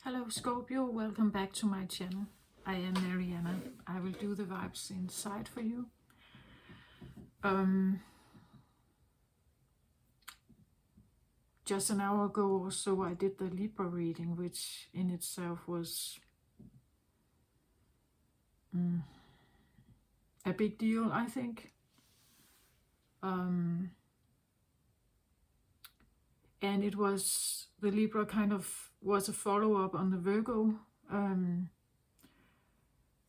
Hello Scorpio, welcome back to my channel. I am Mariana. I will do the vibes inside for you. Just an hour ago or so I did the Libra reading, which in itself was a big deal, I think. And it was, the Libra kind of was a follow-up on the Virgo,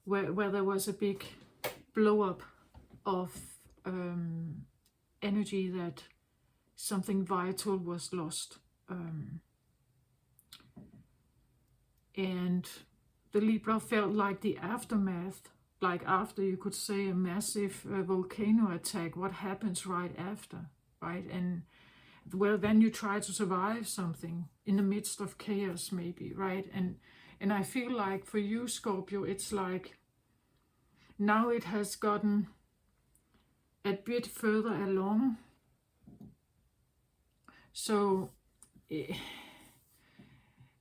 where there was a big blow-up of energy that something vital was lost. And the Libra felt like the aftermath, like after, you could say, a massive volcano attack, what happens right after, right? And well, then you try to survive something in the midst of chaos, maybe, right? And I feel like for you, Scorpio, it's like now it has gotten a bit further along. So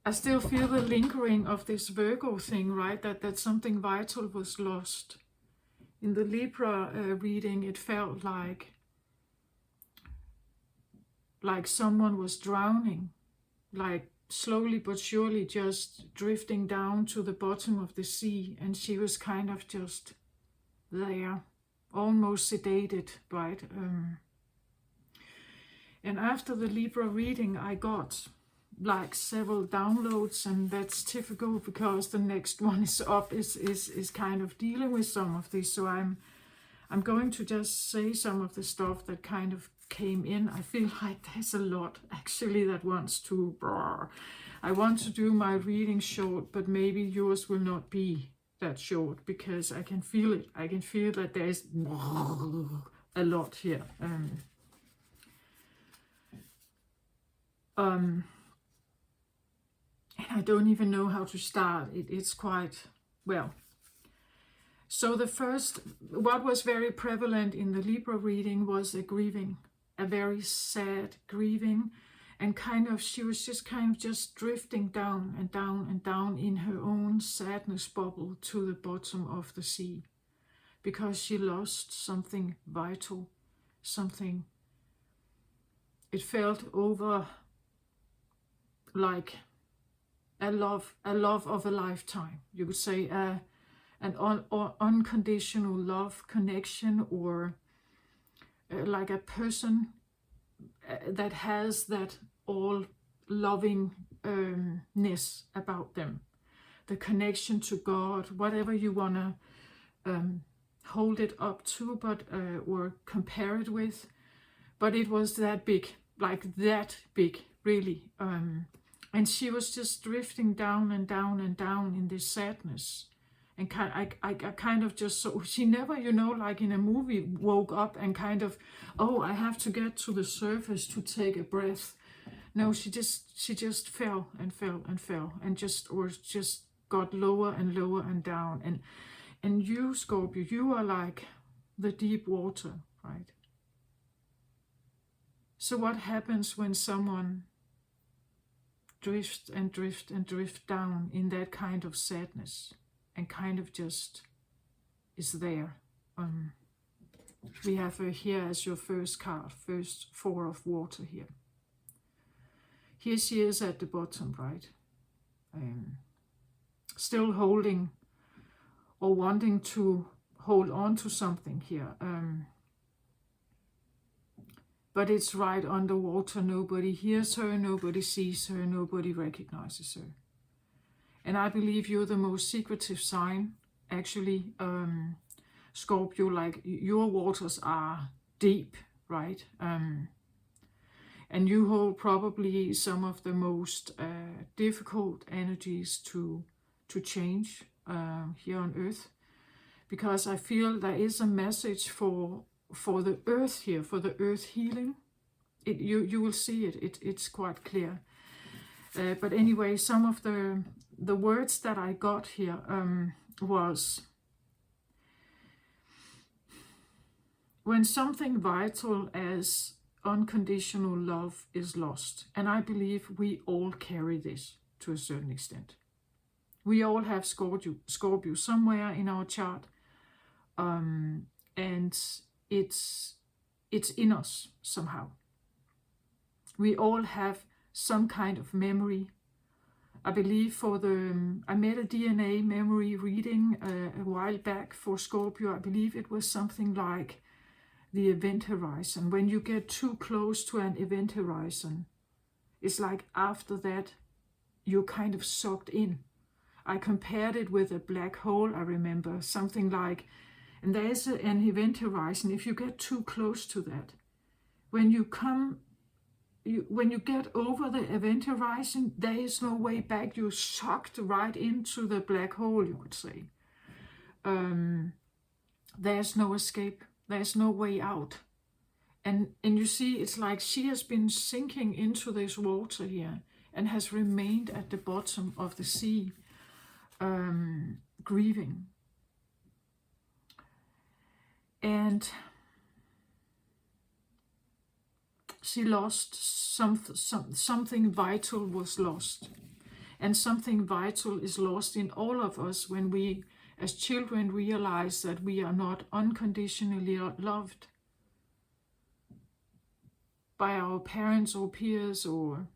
I still feel the lingering of this Virgo thing, right? That something vital was lost. In the Libra reading, it felt like someone was drowning, like slowly but surely just drifting down to the bottom of the sea, and she was kind of just there, almost sedated, right? And after the Libra reading, I got like several downloads, and that's typical because the next one is up is kind of dealing with some of this. So I'm going to just say some of the stuff that kind of came in. I feel like there's a lot actually that wants to I want to do my reading short, but maybe yours will not be that short because I can feel it. I can feel that there's a lot here. And I don't even know how to start. It's quite, well. So the first, what was very prevalent in the Libra reading was a grieving, a very sad grieving, and kind of, she was just kind of just drifting down and down and down in her own sadness bubble to the bottom of the sea, because she lost something vital, something, it felt over like a love of a lifetime. You could say an unconditional love connection, or like a person that has that all lovingness about them, the connection to God, whatever you want to hold it up to, but or compare it with. But it was that big, like that big, really. And she was just drifting down and down and down in this sadness. And I kind of just, so she never, like in a movie, woke up and kind of, oh, I have to get to the surface to take a breath. No, she just fell and fell and fell and just got lower and lower and down. And you, Scorpio, you are like the deep water, right? So what happens when someone drifts and drift and drift down in that kind of sadness and kind of just is there? We have her here as your first card, first four of water here. Here she is at the bottom, right? Still holding or wanting to hold on to something here. But it's right underwater. Nobody hears her, nobody sees her, nobody recognizes her. And I believe you're the most secretive sign, actually, Scorpio. Like, your waters are deep, right? And you hold probably some of the most difficult energies to change here on Earth, because I feel there is a message for the Earth here, for the Earth healing. You will see it. It's quite clear. But anyway, some of the words that I got here was, when something vital as unconditional love is lost, and I believe we all carry this to a certain extent, We all have Scorpio somewhere in our chart, and it's in us somehow. We all have some kind of memory. I believe I made a DNA memory reading a while back for Scorpio. I believe it was something like the event horizon. When you get too close to an event horizon, it's like after that, you're kind of sucked in. I compared it with a black hole, I remember, something like, and there is an event horizon. If you get too close to that, when you get over the event horizon, there is no way back. You're sucked right into the black hole, you could say. There's no escape. There's no way out. And you see, it's like she has been sinking into this water here and has remained at the bottom of the sea, grieving. And she lost something vital was lost. And something vital is lost in all of us when we, as children, realize that we are not unconditionally loved by our parents or peers or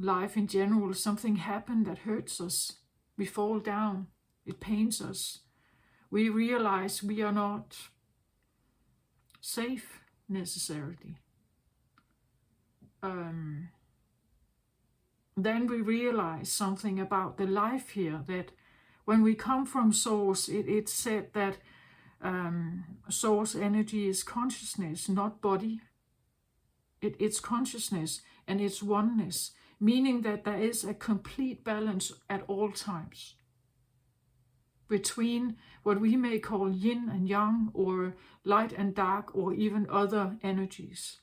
life in general. Something happened that hurts us. We fall down. It pains us. We realize we are not safe necessarily. Then we realize something about the life here, that when we come from Source, it's said that Source energy is consciousness, not body. It's consciousness and it's oneness, meaning that there is a complete balance at all times between what we may call yin and yang, or light and dark, or even other energies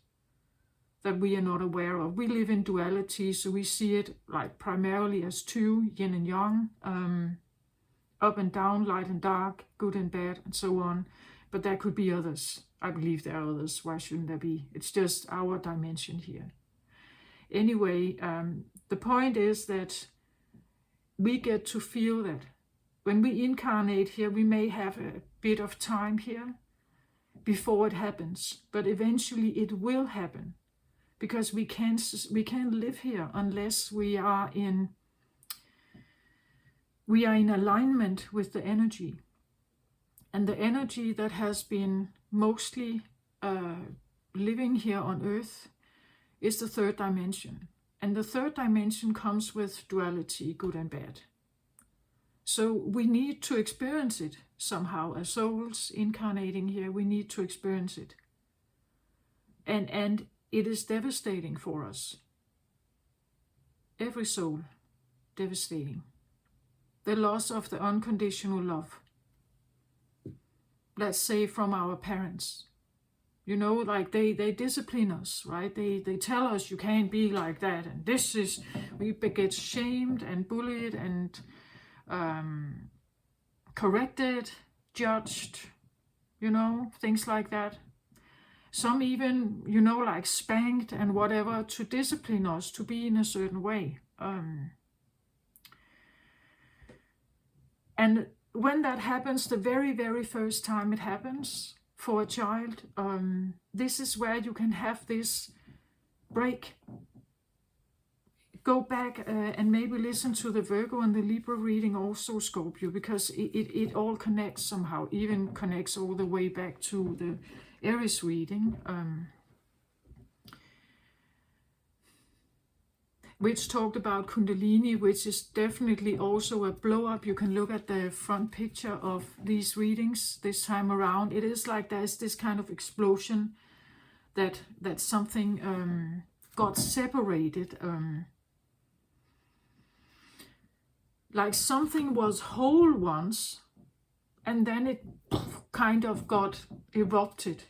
that we are not aware of. We live in duality, so we see it like primarily as two, yin and yang, up and down, light and dark, good and bad, and so on. But there could be others. I believe there are others. Why shouldn't there be? It's just our dimension here. Anyway, the point is that we get to feel that when we incarnate here, we may have a bit of time here before it happens, but eventually it will happen, because we can't live here unless we are in alignment with the energy. And the energy that has been mostly living here on Earth is the third dimension. And the third dimension comes with duality, good and bad. So we need to experience it somehow. As souls incarnating here, we need to experience it. And it is devastating for us. Every soul, devastating. The loss of the unconditional love. Let's say from our parents. You know, like they discipline us, right? They tell us you can't be like that. And we get shamed and bullied and corrected, judged, you know, things like that. Some even, you know, like spanked and whatever to discipline us to be in a certain way. And when that happens, the very, very first time it happens for a child, this is where you can have this break. Go back and maybe listen to the Virgo and the Libra reading also, Scorpio, because it all connects somehow, even connects all the way back to the Aries reading, which talked about Kundalini, which is definitely also a blow-up. You can look at the front picture of these readings this time around. It is like there's this kind of explosion that something got separated. Like something was whole once, and then it kind of got erupted.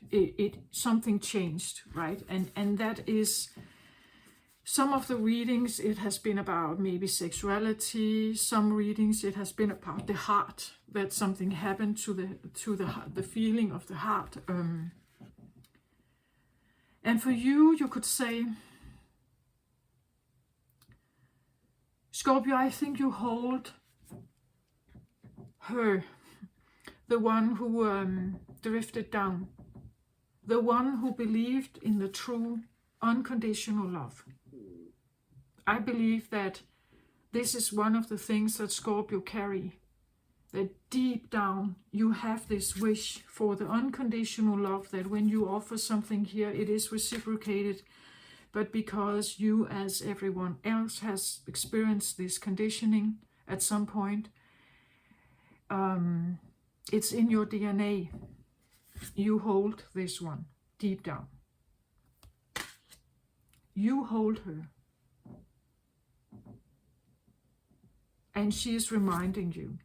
Something changed, right? And that is some of the readings. It has been about maybe sexuality. Some readings it has been about the heart, that something happened to the feeling of the heart. And for you could say, Scorpio, I think you hold her, the one who drifted down, the one who believed in the true unconditional love. I believe that this is one of the things that Scorpio carry, that deep down you have this wish for the unconditional love, that when you offer something here, it is reciprocated. But because you, as everyone else, has experienced this conditioning at some point, it's in your DNA. You hold this one deep down. You hold her. And she is reminding you,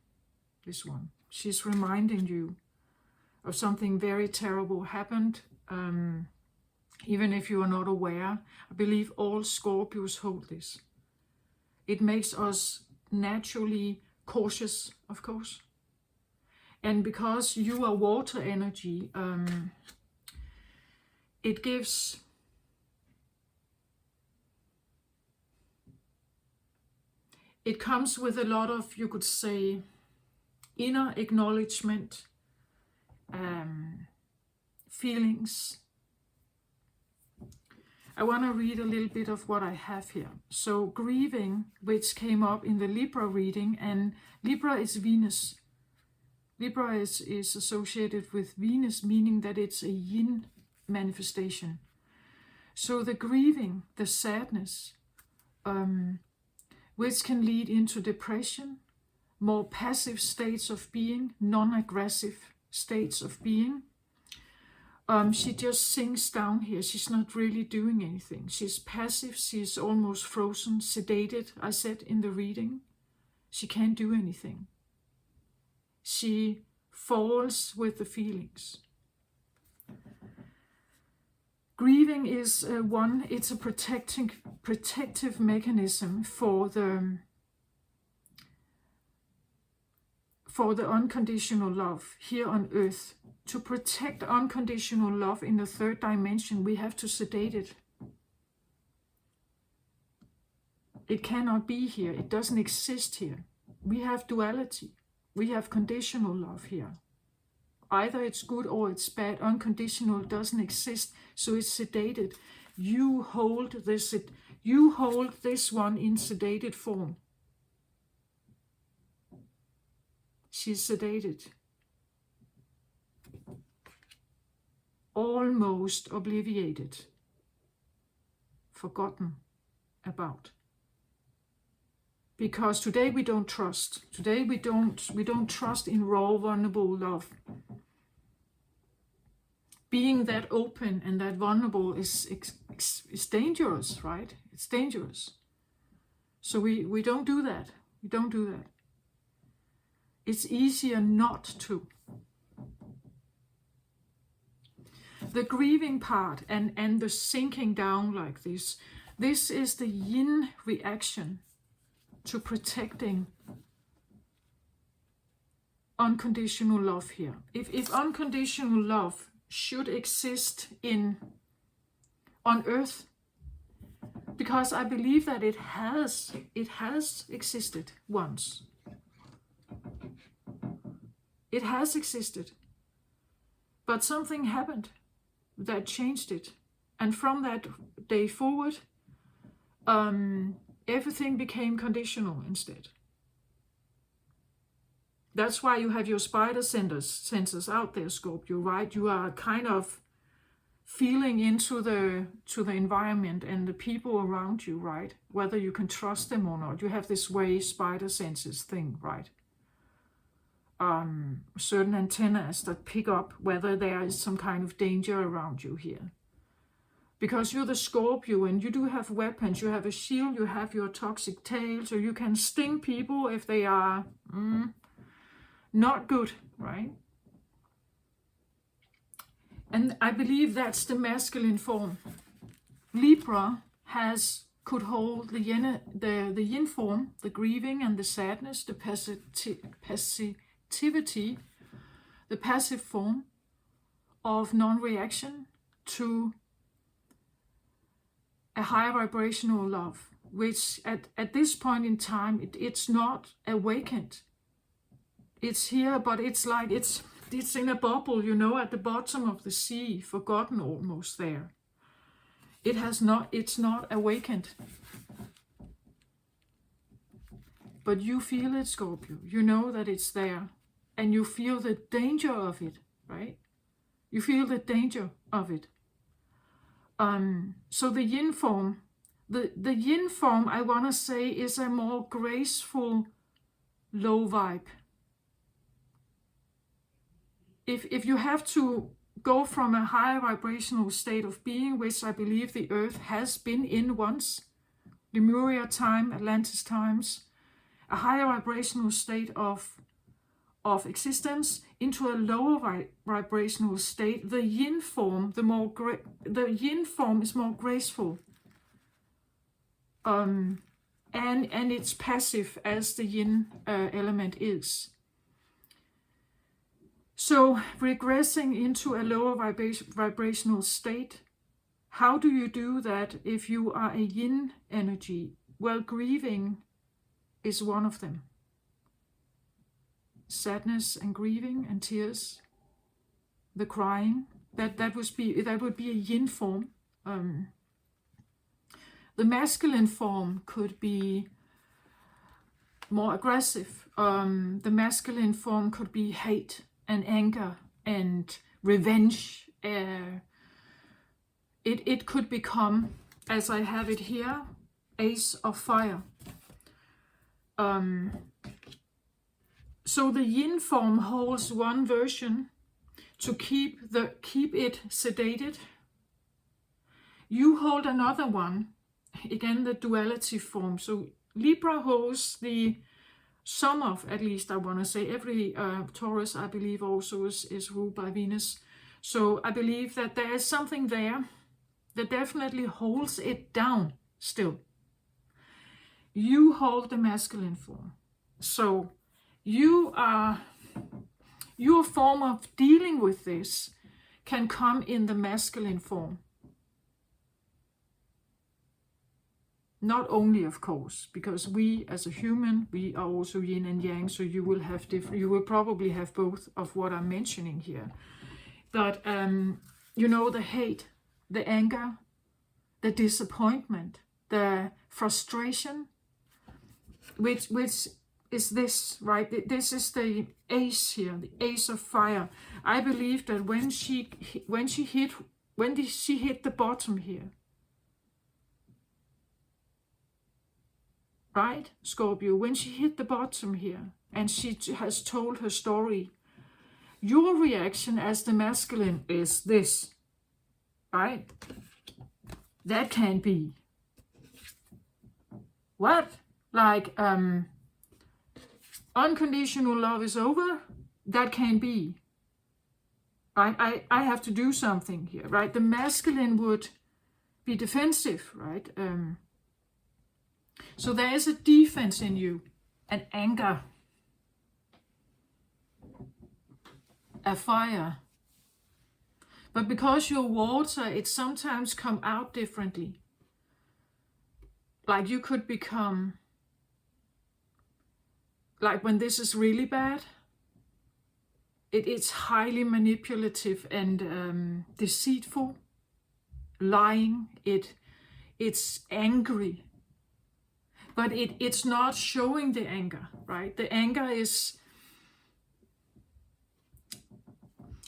this one, she's reminding you of something very terrible happened. Even if you are not aware, I believe all Scorpios hold this. It makes us naturally cautious, of course. And because you are water energy, it gives it comes with a lot of, you could say, inner acknowledgement, feelings. I want to read a little bit of what I have here. So grieving, which came up in the Libra reading, and Libra is Venus. Libra is associated with Venus, meaning that it's a yin manifestation. So the grieving, the sadness, which can lead into depression, more passive states of being, non-aggressive states of being. She just sinks down here. She's not really doing anything. She's passive. She's almost frozen, sedated, I said in the reading. She can't do anything. She falls with the feelings. Grieving is it's a protective mechanism for the unconditional love here on earth. To protect unconditional love in the third dimension, we have to sedate it. It cannot be here. It doesn't exist here. We have duality. We have conditional love here. Either it's good or it's bad. Unconditional doesn't exist, so it's sedated. You hold this one in sedated form. She's sedated. Almost obliviated. Forgotten about. Because today we don't trust. Today we don't trust in raw, vulnerable love. Being that open and that vulnerable is dangerous, right? It's dangerous. So we don't do that. We don't do that. It's easier not to. The grieving part and the sinking down like this is the yin reaction to protecting unconditional love here. If unconditional love should exist on earth, because I believe that it has existed once. It has existed. But something happened that changed it. And from that day forward, everything became conditional instead. That's why you have your spider sensors out there, Scorpio, right? You are kind of feeling into the environment and the people around you, right? Whether you can trust them or not. You have this way spider senses thing, right? Certain antennas that pick up whether there is some kind of danger around you here. Because you're the Scorpio and you do have weapons, you have a shield, you have your toxic tail, so you can sting people if they are not good, right? And I believe that's the masculine form. Libra could hold the yin form, the grieving and the sadness, the passivity, the passive form of non-reaction to a high vibrational love, which at this point in time, it's not awakened. It's here, but it's like it's in a bubble, you know, at the bottom of the sea, forgotten almost there. It's not awakened. But you feel it, Scorpio. You know that it's there. And you feel the danger of it, right? You feel the danger of it. So the yin form, the yin form, I want to say, is a more graceful, low vibe. If you have to go from a higher vibrational state of being, which I believe the Earth has been in once, Lemuria time, Atlantis times, a higher vibrational state of existence into a lower vibrational state, the yin form, the yin form is more graceful, and it's passive as the yin element is. So regressing into a lower vibrational state, how do you do that if you are a yin energy? Well, grieving is one of them. Sadness and grieving and tears, the crying, that would be a yin form. The masculine form could be more aggressive. The masculine form could be hate and anger and revenge. It could become, as I have it here, Ace of Fire. So the yin form holds one version to keep it sedated. You hold another one, again the duality form. So Libra holds the some of, at least I want to say, every Taurus I believe also is ruled by Venus. So I believe that there is something there that definitely holds it down still. You hold the masculine form. So your form of dealing with this can come in the masculine form. Not only, of course, because we as a human, we are also yin and yang, so you will probably have both of what I'm mentioning here. But you know, the hate, the anger, the disappointment, the frustration, which is this, right? This is the ace here, the Ace of Fire. I believe that when she hit the bottom here, right, Scorpio, when she hit the bottom here and she has told her story, your reaction as the masculine is this, right? That can't be. What? Like, unconditional love is over? That can't be. I have to do something here, right? The masculine would be defensive, right? So there is a defense in you, an anger, a fire. But because you're water, it sometimes comes out differently. Like you could become, like when this is really bad, it's highly manipulative and deceitful, lying, it's angry. But it's not showing the anger, right? The anger is,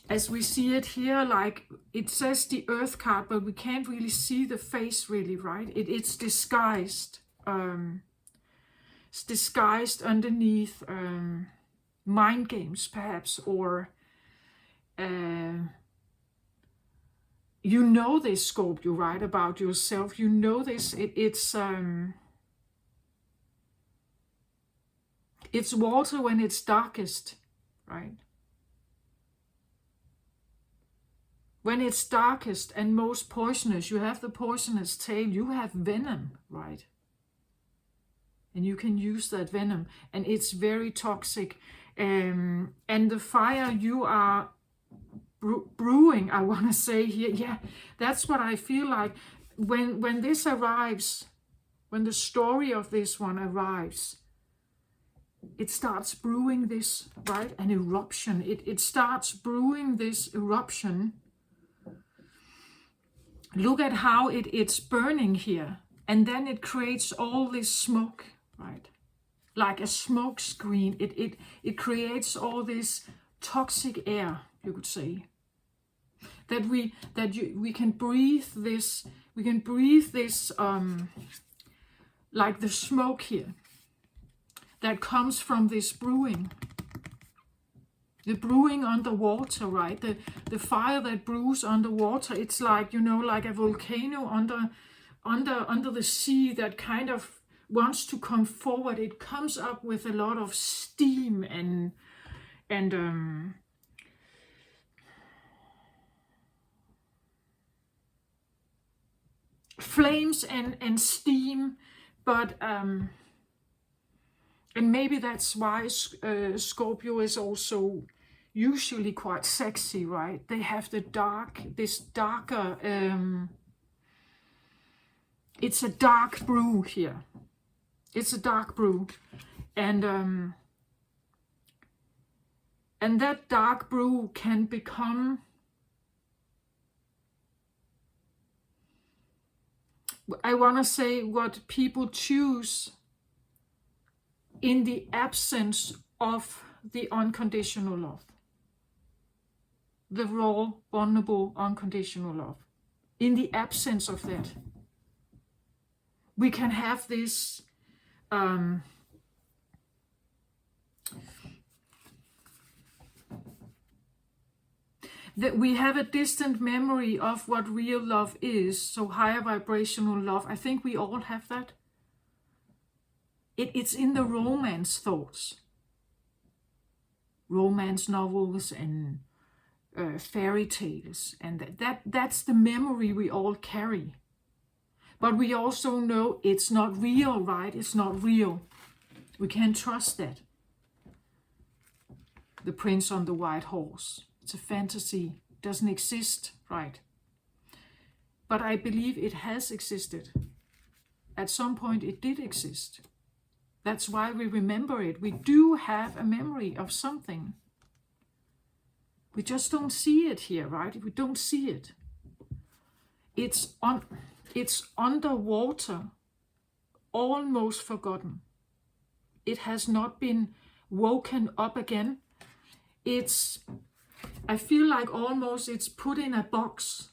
as we see it here, like it says the Earth card, but we can't really see the face really, right? It's disguised. It's disguised underneath mind games, perhaps, or you know this, Scorpio, right, about yourself. You know this. It's water when it's darkest, right? When it's darkest and most poisonous, you have the poisonous tail, you have venom, right? And you can use that venom, and it's very toxic. And the fire you are brewing, I want to say here, yeah, that's what I feel like. When this arrives, when the story of this one arrives, it starts brewing this, right? An eruption. It starts brewing this eruption. Look at how it's burning here. And then it creates all this smoke, right? Like a smoke screen. It creates all this toxic air, you could say. That we can breathe this. We can breathe this like the smoke here that comes from this brewing. The brewing underwater, right? The fire that brews underwater. It's like, you know, like a volcano under the sea that kind of wants to come forward. It comes up with a lot of steam and flames and steam, but and maybe that's why Scorpio is also usually quite sexy, right? They have this darker, it's a dark brew here. It's a dark brew. And that dark brew can become, I want to say, what people choose in the absence of the unconditional love. The raw, vulnerable, unconditional love. In the absence of that, we can have this that we have a distant memory of what real love is. So higher vibrational love, I think we all have that. It's in the romance thoughts, romance novels and fairy tales, and that's the memory we all carry. But we also know it's not real, right? It's not real. We can't trust that. The prince on the white horse. It's a fantasy. It doesn't exist, right? But I believe it has existed. At some point it did exist. That's why we remember it. We do have a memory of something. We just don't see it here, right? We don't see it. It's underwater, almost forgotten. It has not been woken up again. I feel like almost it's put in a box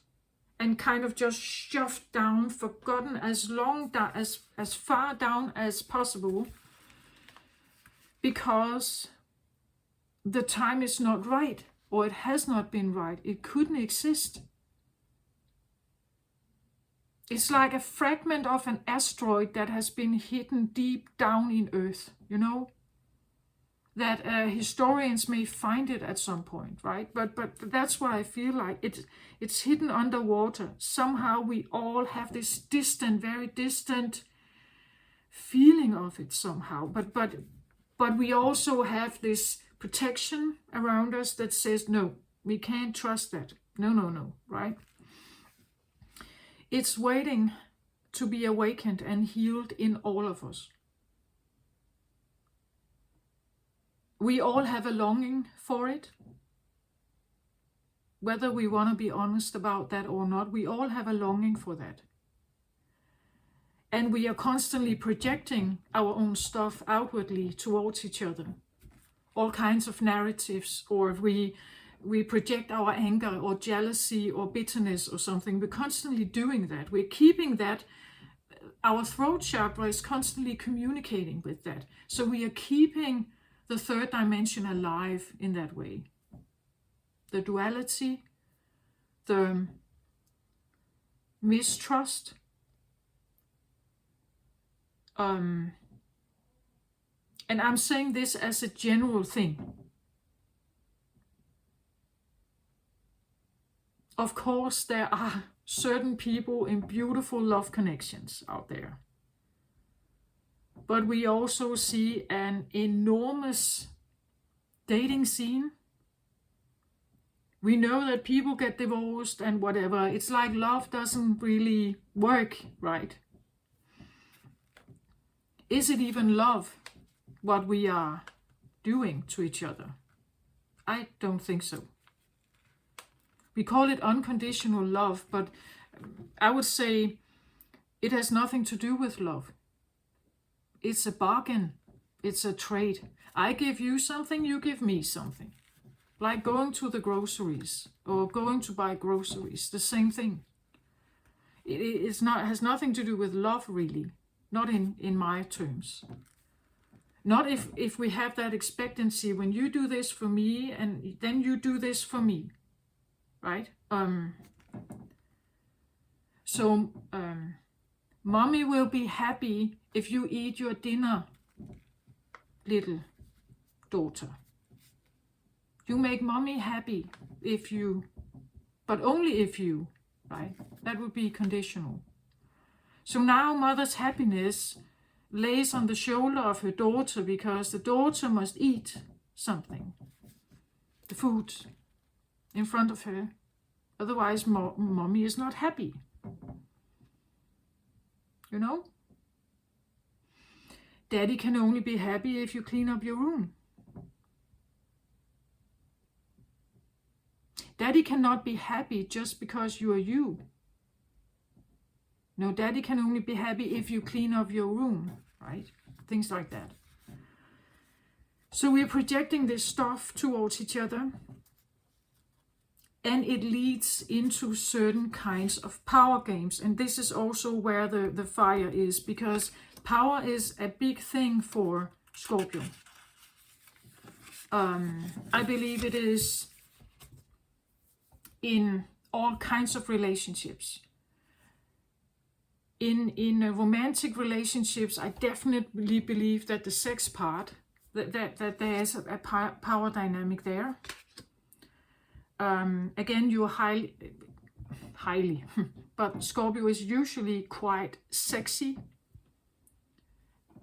and kind of just shoved down, forgotten as far down as possible, because the time is not right, or it has not been right. It couldn't exist. It's like a fragment of an asteroid that has been hidden deep down in Earth, you know? That historians may find it at some point, right? But that's what I feel like. It's hidden underwater. Somehow we all have this distant, very distant feeling of it somehow. But we also have this protection around us that says, no, we can't trust that. No, right? It's waiting to be awakened and healed in all of us. We all have a longing for it. Whether we want to be honest about that or not, we all have a longing for that. And we are constantly projecting our own stuff outwardly towards each other. All kinds of narratives, or we project our anger or jealousy or bitterness or something. We're constantly doing that. We're keeping that. Our throat chakra is constantly communicating with that. So we are keeping the third dimension alive in that way. The duality, the mistrust, and I'm saying this as a general thing. Of course, there are certain people in beautiful love connections out there. But we also see an enormous dating scene. We know that people get divorced and whatever. It's like love doesn't really work, right? Is it even love, what we are doing to each other? I don't think so. We call it unconditional love, but I would say it has nothing to do with love. It's a bargain. It's a trade. I give you something, you give me something. Like going to the groceries or going to buy groceries, the same thing. Has nothing to do with love, really. Not in my terms. Not if we have that expectancy, when you do this for me and then you do this for me, right? So mommy will be happy if you eat your dinner, little daughter. You make mommy happy if you, but only if you, right? That would be conditional. So now mother's happiness lays on the shoulder of her daughter because the daughter must eat something, the food in front of her. Otherwise, mommy is not happy. You know? Daddy can only be happy if you clean up your room. Daddy cannot be happy just because you are you. No, daddy can only be happy if you clean up your room, right? Things like that. So we're projecting this stuff towards each other, and it leads into certain kinds of power games. And this is also where the fire is, because power is a big thing for Scorpio. I believe it is in all kinds of relationships. In romantic relationships, I definitely believe that the sex part, that there is a power dynamic there. Again, you're highly, but Scorpio is usually quite sexy.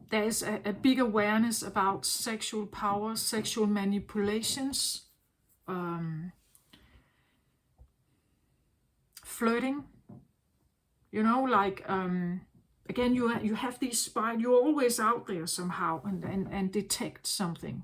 There's a big awareness about sexual power, sexual manipulations, flirting. You know, like, again, you have these spies, you're always out there somehow and detect something.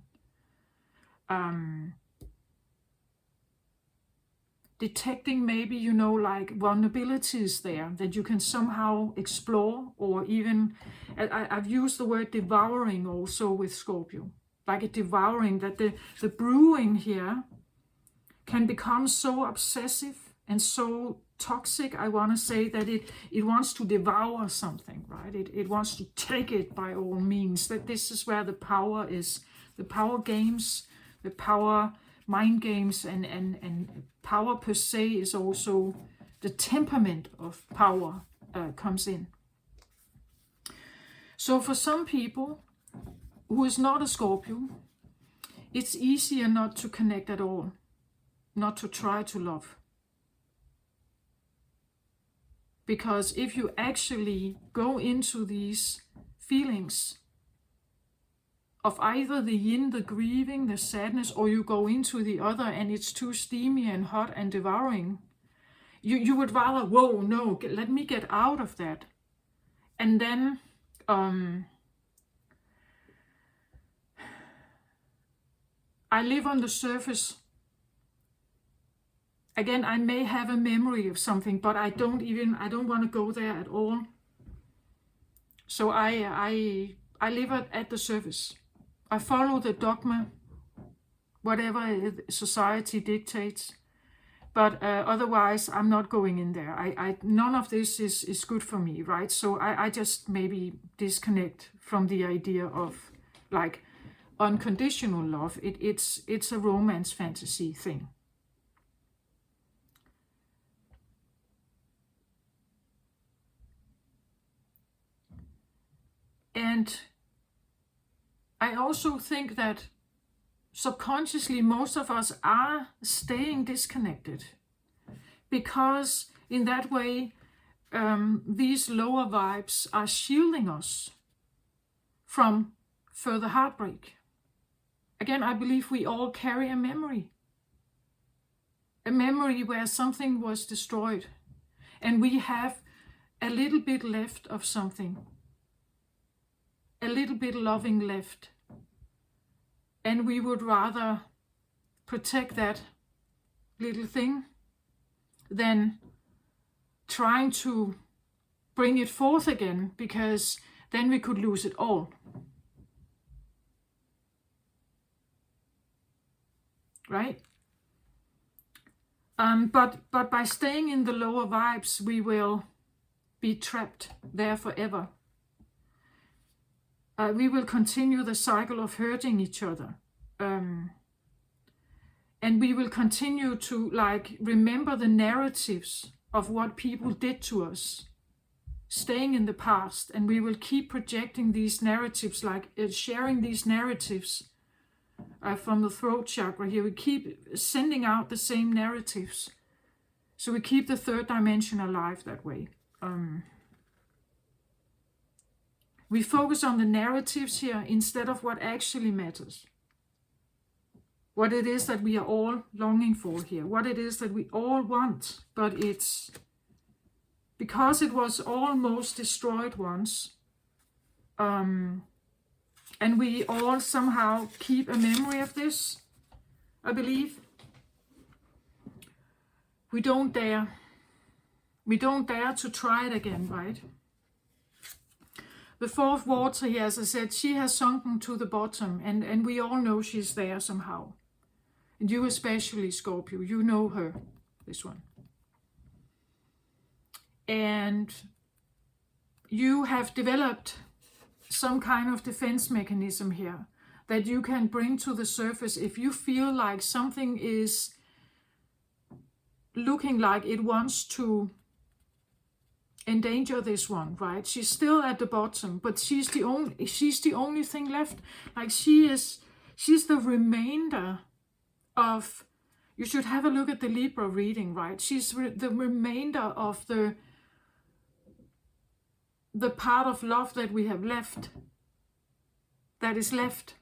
Detecting maybe, you know, like vulnerabilities there that you can somehow explore, or even, I've used the word devouring also with Scorpio. Like a devouring, that the brewing here can become so obsessive and so toxic, I want to say, that it wants to devour something, right? It wants to take it by all means. That this is where the power is. The power games, the power mind games, and power per se is also the temperament of power comes in. So for some people who is not a Scorpio, it's easier not to connect at all, not to try to love. Because if you actually go into these feelings of either the yin, the grieving, the sadness, or you go into the other and it's too steamy and hot and devouring, you would rather, whoa, no, let me get out of that. And then I live on the surface. Again, I may have a memory of something, but I don't want to go there at all. So I live at the surface. I follow the dogma, whatever society dictates. But otherwise, I'm not going in there. None of this is good for me, right? So I just maybe disconnect from the idea of like unconditional love. It's a romance fantasy thing. And I also think that subconsciously most of us are staying disconnected, because in that way these lower vibes are shielding us from further heartbreak. Again, I believe we all carry a memory where something was destroyed and we have a little bit left of something. a little bit loving left. And we would rather protect that little thing than trying to bring it forth again, because then we could lose it all. Right? But by staying in the lower vibes, we will be trapped there forever. We will continue the cycle of hurting each other. And we will continue to remember the narratives of what people did to us, staying in the past. And we will keep projecting these narratives, sharing these narratives from the throat chakra here. We keep sending out the same narratives. So we keep the third dimension alive that way. We focus on the narratives here instead of what actually matters. What it is that we are all longing for here. What it is that we all want. But it's because it was almost destroyed once. And we all somehow keep a memory of this, I believe. We don't dare to try it again, right? The fourth water here, as I said, she has sunken to the bottom, and we all know she's there somehow. And you especially, Scorpio, you know her, this one. And you have developed some kind of defense mechanism here that you can bring to the surface if you feel like something is looking like it wants to endanger this one, right? She's still at the bottom, but she's the only thing left. Like she's the remainder of, you should have a look at the Libra reading, right? She's the remainder of the part of love that we have left, that is left.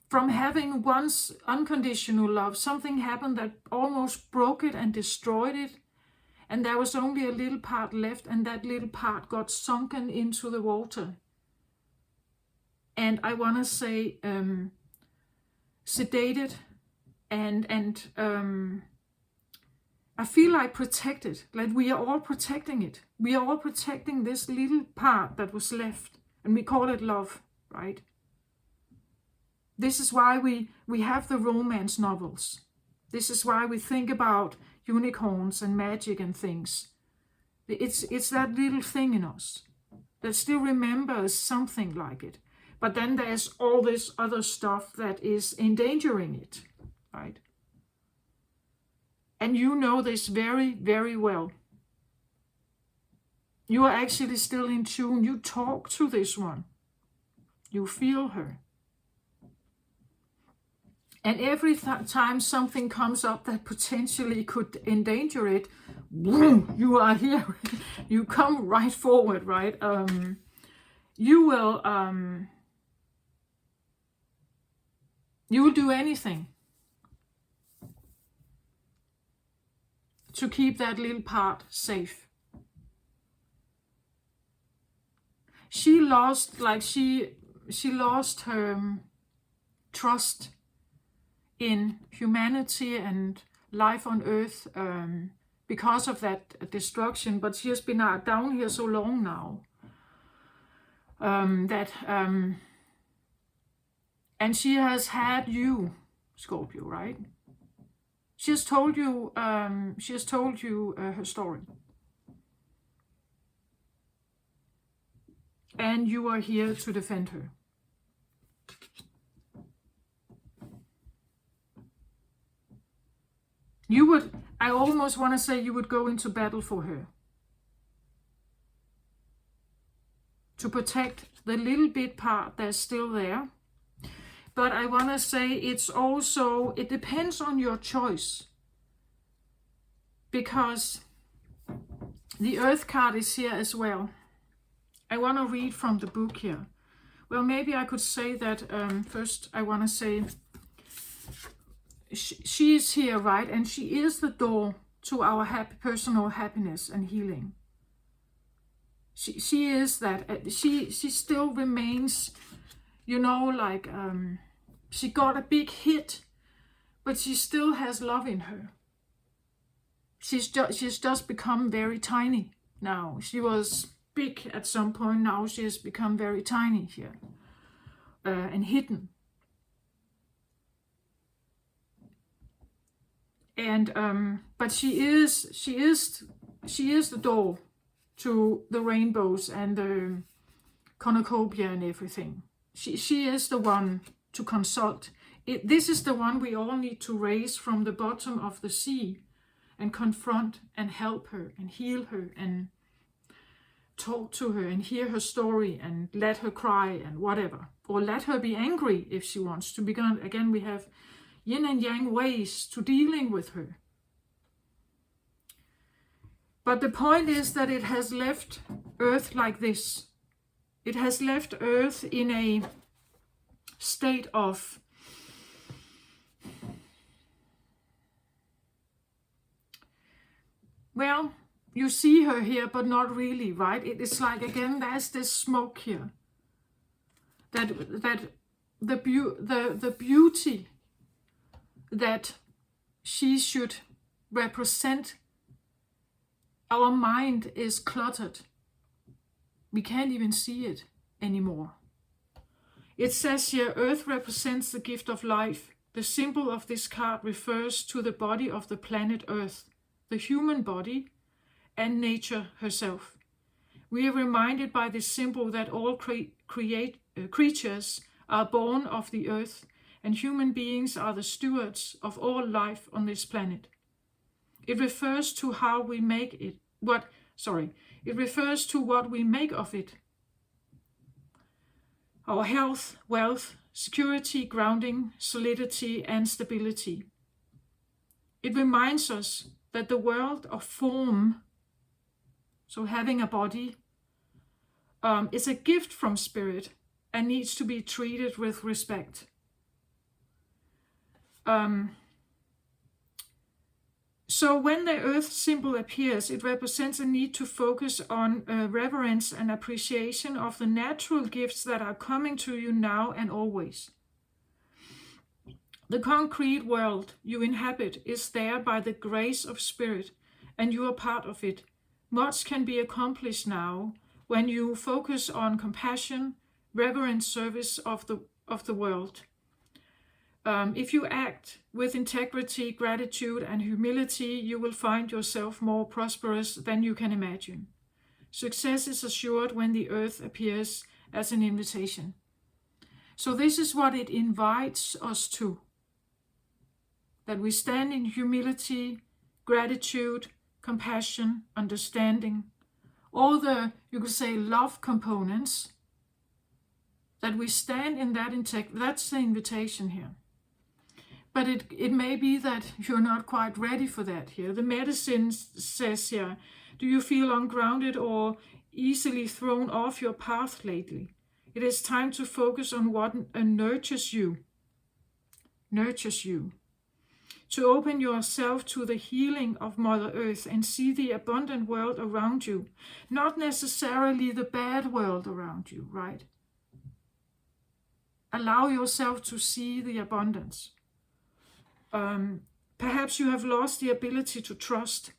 From having once unconditional love, something happened that almost broke it and destroyed it. And there was only a little part left, and that little part got sunken into the water. And I want to say sedated and I feel like protected, like we are all protecting it. We are all protecting this little part that was left, and we call it love, right? This is why we have the romance novels. This is why we think about unicorns and magic and things. It's that little thing in us that still remembers something like it. But then there's all this other stuff that is endangering it, right? And you know this very, very well. You are actually still in tune. You talk to this one. You feel her. And every time something comes up that potentially could endanger it, boom, you are here. You come right forward, right? You will do anything to keep that little part safe. She lost her trust in humanity and life on earth because of that destruction, but she has been down here so long now and she has had you, Scorpio, right? She has told you her story, and you are here to defend her. I almost want to say you would go into battle for her. To protect the little bit part that's still there. But I want to say it depends on your choice. Because the Earth card is here as well. I want to read from the book here. Well, maybe I could say that first I want to say she is here, right? And she is the door to our personal happiness and healing. She is that. She still remains, you know, like she got a big hit, but she still has love in her. She's just become very tiny now. She was big at some point. Now she has become very tiny here and hidden. And but she is the door to the rainbows and the cornucopia and everything. She is the one to consult. This is the one we all need to raise from the bottom of the sea and confront and help her and heal her and talk to her and hear her story and let her cry and whatever. Or let her be angry if she wants to. Because again, we have yin and yang ways to dealing with her. But the point is that it has left Earth like this. It has left Earth in a state of well, you see her here, but not really, right? It is like, again, there's this smoke here. That the beauty that she should represent, our mind is cluttered. We can't even see it anymore. It says here, Earth represents the gift of life. The symbol of this card refers to the body of the planet Earth, the human body, and nature herself. We are reminded by this symbol that all creatures are born of the earth, and human beings are the stewards of all life on this planet. It refers to how we make it. It refers to what we make of it. Our health, wealth, security, grounding, solidity, and stability. It reminds us that the world of form, so having a body, is a gift from spirit and needs to be treated with respect. So when the earth symbol appears, it represents a need to focus on reverence and appreciation of the natural gifts that are coming to you now and always. The concrete world you inhabit is there by the grace of spirit, and you are part of it. Much can be accomplished now when you focus on compassion, reverent service of the world. If you act with integrity, gratitude, and humility, you will find yourself more prosperous than you can imagine. Success is assured when the earth appears as an invitation. So this is what it invites us to. That we stand in humility, gratitude, compassion, understanding, all the, you could say, love components, that we stand in that integrity. That's the invitation here. But it may be that you're not quite ready for that here. The medicine says here, do you feel ungrounded or easily thrown off your path lately? It is time to focus on what nurtures you. To open yourself to the healing of Mother Earth and see the abundant world around you, not necessarily the bad world around you, right? Allow yourself to see the abundance. Perhaps you have lost the ability to trust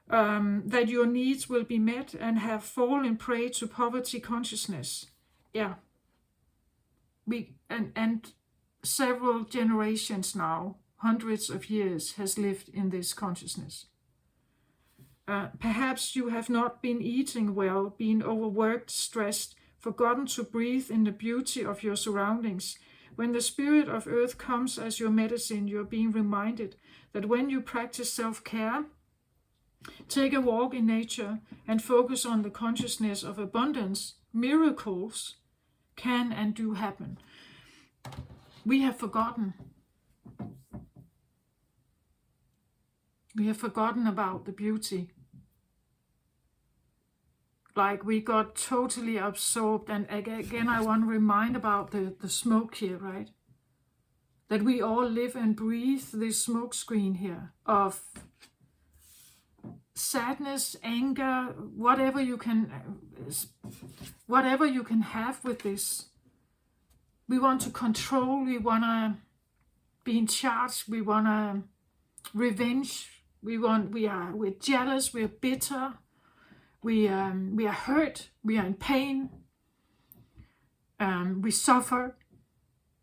that your needs will be met and have fallen prey to poverty consciousness. Yeah. And several generations now, hundreds of years, has lived in this consciousness. Perhaps you have not been eating well, been overworked, stressed, forgotten to breathe in the beauty of your surroundings. When the spirit of earth comes as your medicine, you're being reminded that when you practice self-care, take a walk in nature and focus on the consciousness of abundance, miracles can and do happen. We have forgotten. We have forgotten about the beauty. Like we got totally absorbed. And again, I want to remind about the smoke here, right? That we all live and breathe this smoke screen here of sadness, anger, whatever you can have with this. We want to control, we want to be in charge, we want to revenge, we're jealous, we're bitter, we are hurt, we are in pain, we suffer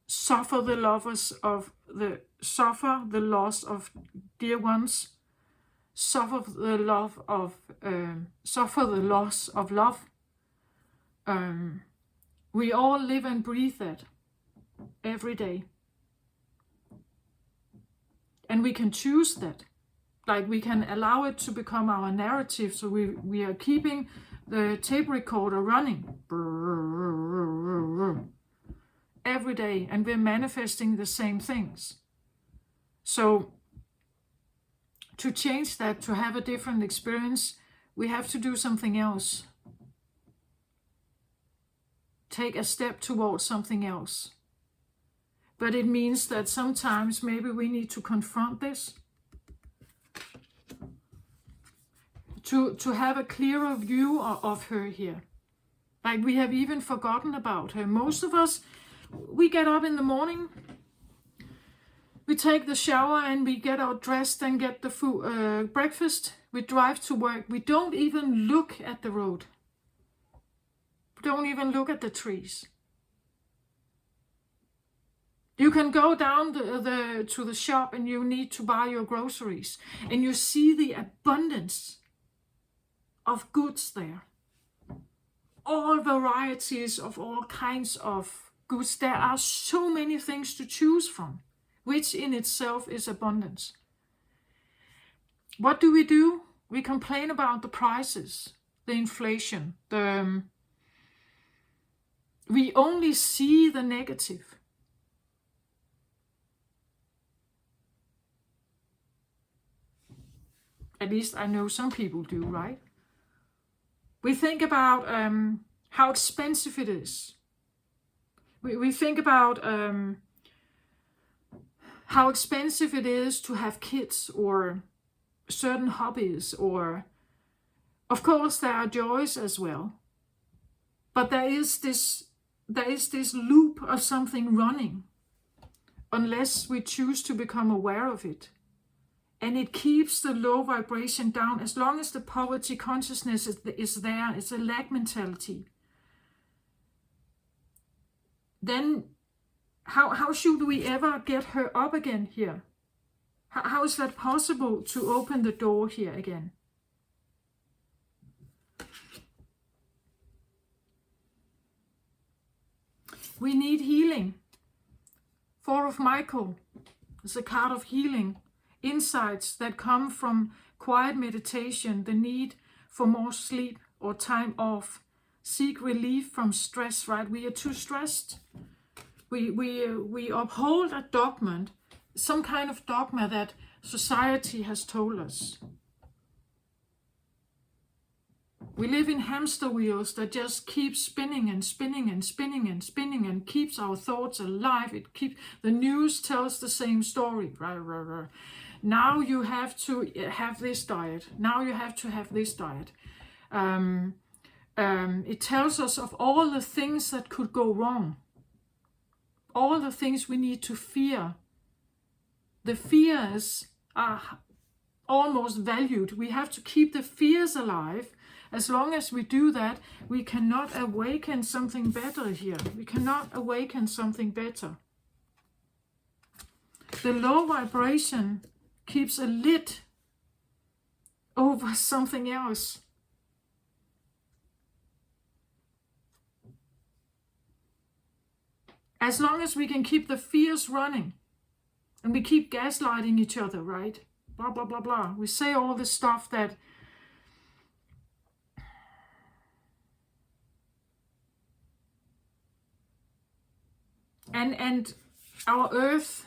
the loss of dear ones, suffer the loss of love. We all live and breathe that every day. And we can choose that. Like, we can allow it to become our narrative. So we are keeping the tape recorder running every day, and we're manifesting the same things. So to change that, to have a different experience, we have to do something else. Take a step towards something else. But it means that sometimes maybe we need to confront this, to have a clearer view of her here. Like, we have even forgotten about her. Most of us, we get up in the morning, we take the shower and we get out dressed and get the food, breakfast. We drive to work. We don't even look at the road. We don't even look at the trees. You can go down to the shop and you need to buy your groceries, and you see the abundance of goods there. All varieties of all kinds of goods. There are so many things to choose from, which in itself is abundance. What do? We complain about the prices, the inflation, we only see the negative. At least I know some people do, right? We think about how expensive it is. We think about how expensive it is to have kids or certain hobbies, or of course there are joys as well. But there is this loop of something running unless we choose to become aware of it. And it keeps the low vibration down as long as the poverty consciousness is there. It's a lack mentality. Then how should we ever get her up again here? How is that possible to open the door here again? We need healing. Four of Michael is a card of healing. Insights that come from quiet meditation, the need for more sleep or time off. Seek relief from stress, right? We are too stressed. We uphold a dogma, some kind of dogma that society has told us. We live in hamster wheels that just keep spinning and spinning and spinning and spinning, and keeps our thoughts alive. The news tells the same story. Right. Now you have to have this diet. Now you have to have this diet. It tells us of all the things that could go wrong. All the things we need to fear. The fears are almost valued. We have to keep the fears alive. As long as we do that, we cannot awaken something better here. We cannot awaken something better. The low vibration keeps a lid over something else. As long as we can keep the fears running, and we keep gaslighting each other, right? Blah, blah, blah, blah. We say all this stuff that and our earth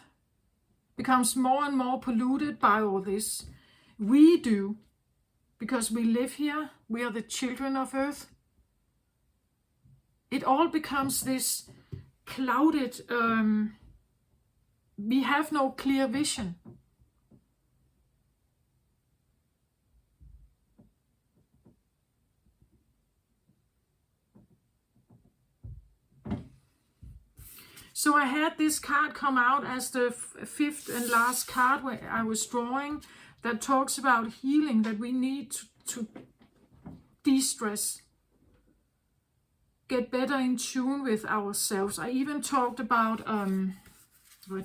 becomes more and more polluted by all this. We do, because we live here. We are the children of earth. It all becomes this clouded, we have no clear vision. So I had this card come out as the fifth and last card where I was drawing, that talks about healing, that we need to de-stress, get better in tune with ourselves. I even talked about, I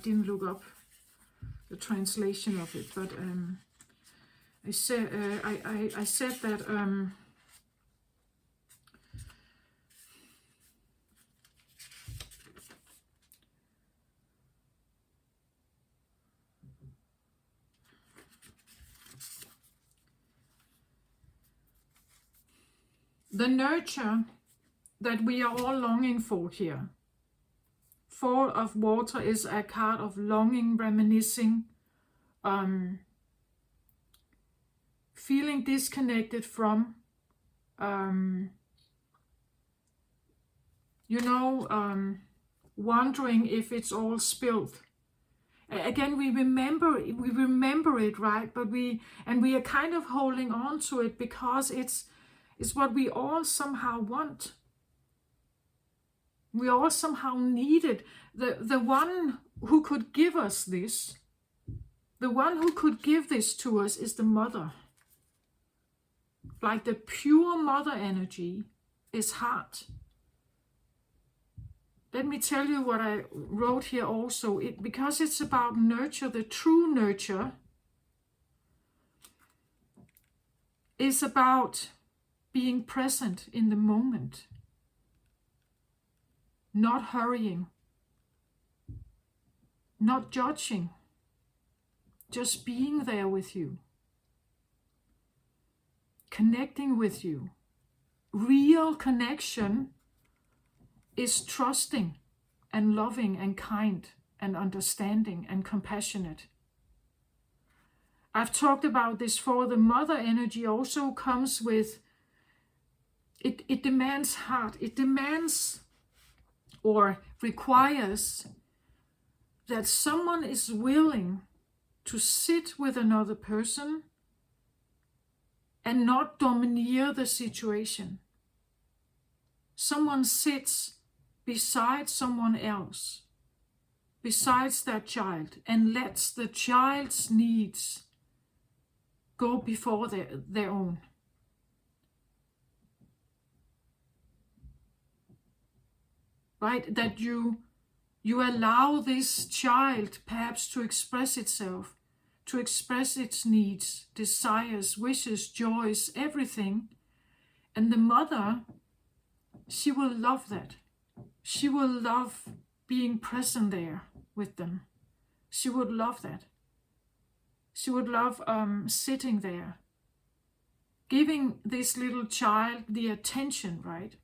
didn't look up the translation of it, but I said that the nurture that we are all longing for here. Four of Water is a card of longing, reminiscing, feeling disconnected from, wondering if it's all spilled. Again, we remember it, right? But we are kind of holding on to it because it's what we all somehow want. We all somehow need it. The one who could give us this, the one who could give this to us is the mother. Like the pure mother energy is heart. Let me tell you what I wrote here also. Because it's about nurture, the true nurture is about being present in the moment, not hurrying, not judging, just being there with you, connecting with you. Real connection is trusting and loving and kind and understanding and compassionate. I've talked about this for the mother energy also comes with, it demands heart. It demands or requires that someone is willing to sit with another person and not domineer the situation. Someone sits beside someone else, besides that child, and lets the child's needs go before their own. Right? That you allow this child perhaps to express itself, to express its needs, desires, wishes, joys, everything. And the mother, she will love that. She will love being present there with them. She would love that. She would love sitting there, giving this little child the attention, right,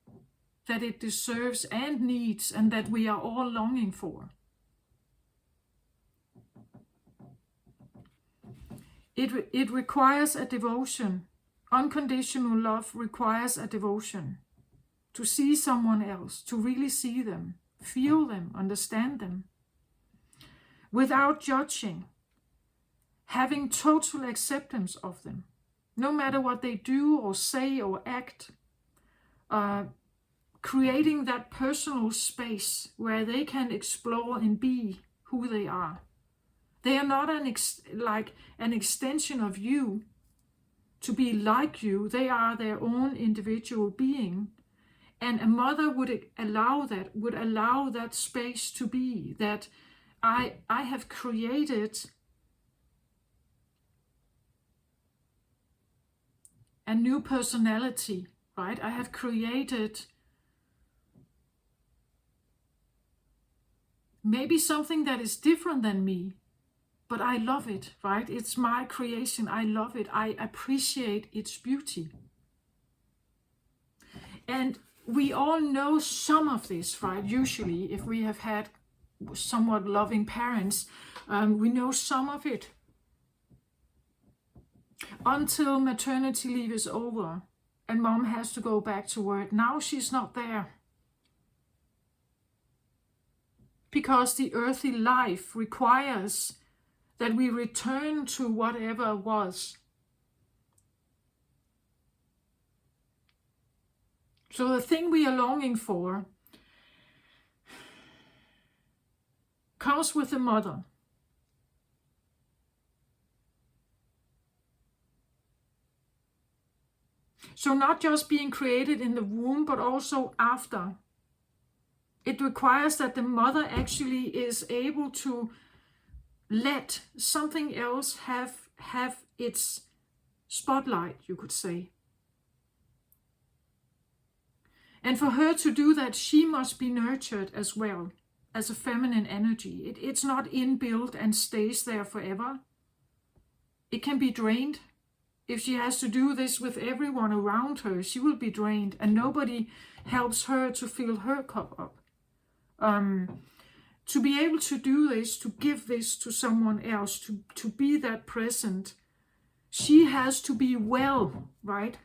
that it deserves and needs, and that we are all longing for. It requires a devotion. Unconditional love requires a devotion. To see someone else, to really see them, feel them, understand them, without judging, having total acceptance of them, no matter what they do or say or act, creating that personal space where they can explore and be who they are. They are not like an extension of you to be like you. They are their own individual being. And a mother would allow that space to be, that I have created a new personality, right? I have created maybe something that is different than me, but I love it, right? It's my creation. I love it. I appreciate its beauty. And we all know some of this, right? Usually, if we have had somewhat loving parents, we know some of it. Until maternity leave is over and mom has to go back to work. Now she's not there. Because the earthly life requires that we return to whatever was. So the thing we are longing for comes with the mother. So not just being created in the womb, but also after. It requires that the mother actually is able to let something else have its spotlight, you could say. And for her to do that, she must be nurtured as well as a feminine energy. It's not inbuilt and stays there forever. It can be drained. If she has to do this with everyone around her, she will be drained, and nobody helps her to fill her cup up. To be able to do this, to give this to someone else, to be that present, she has to be well, right?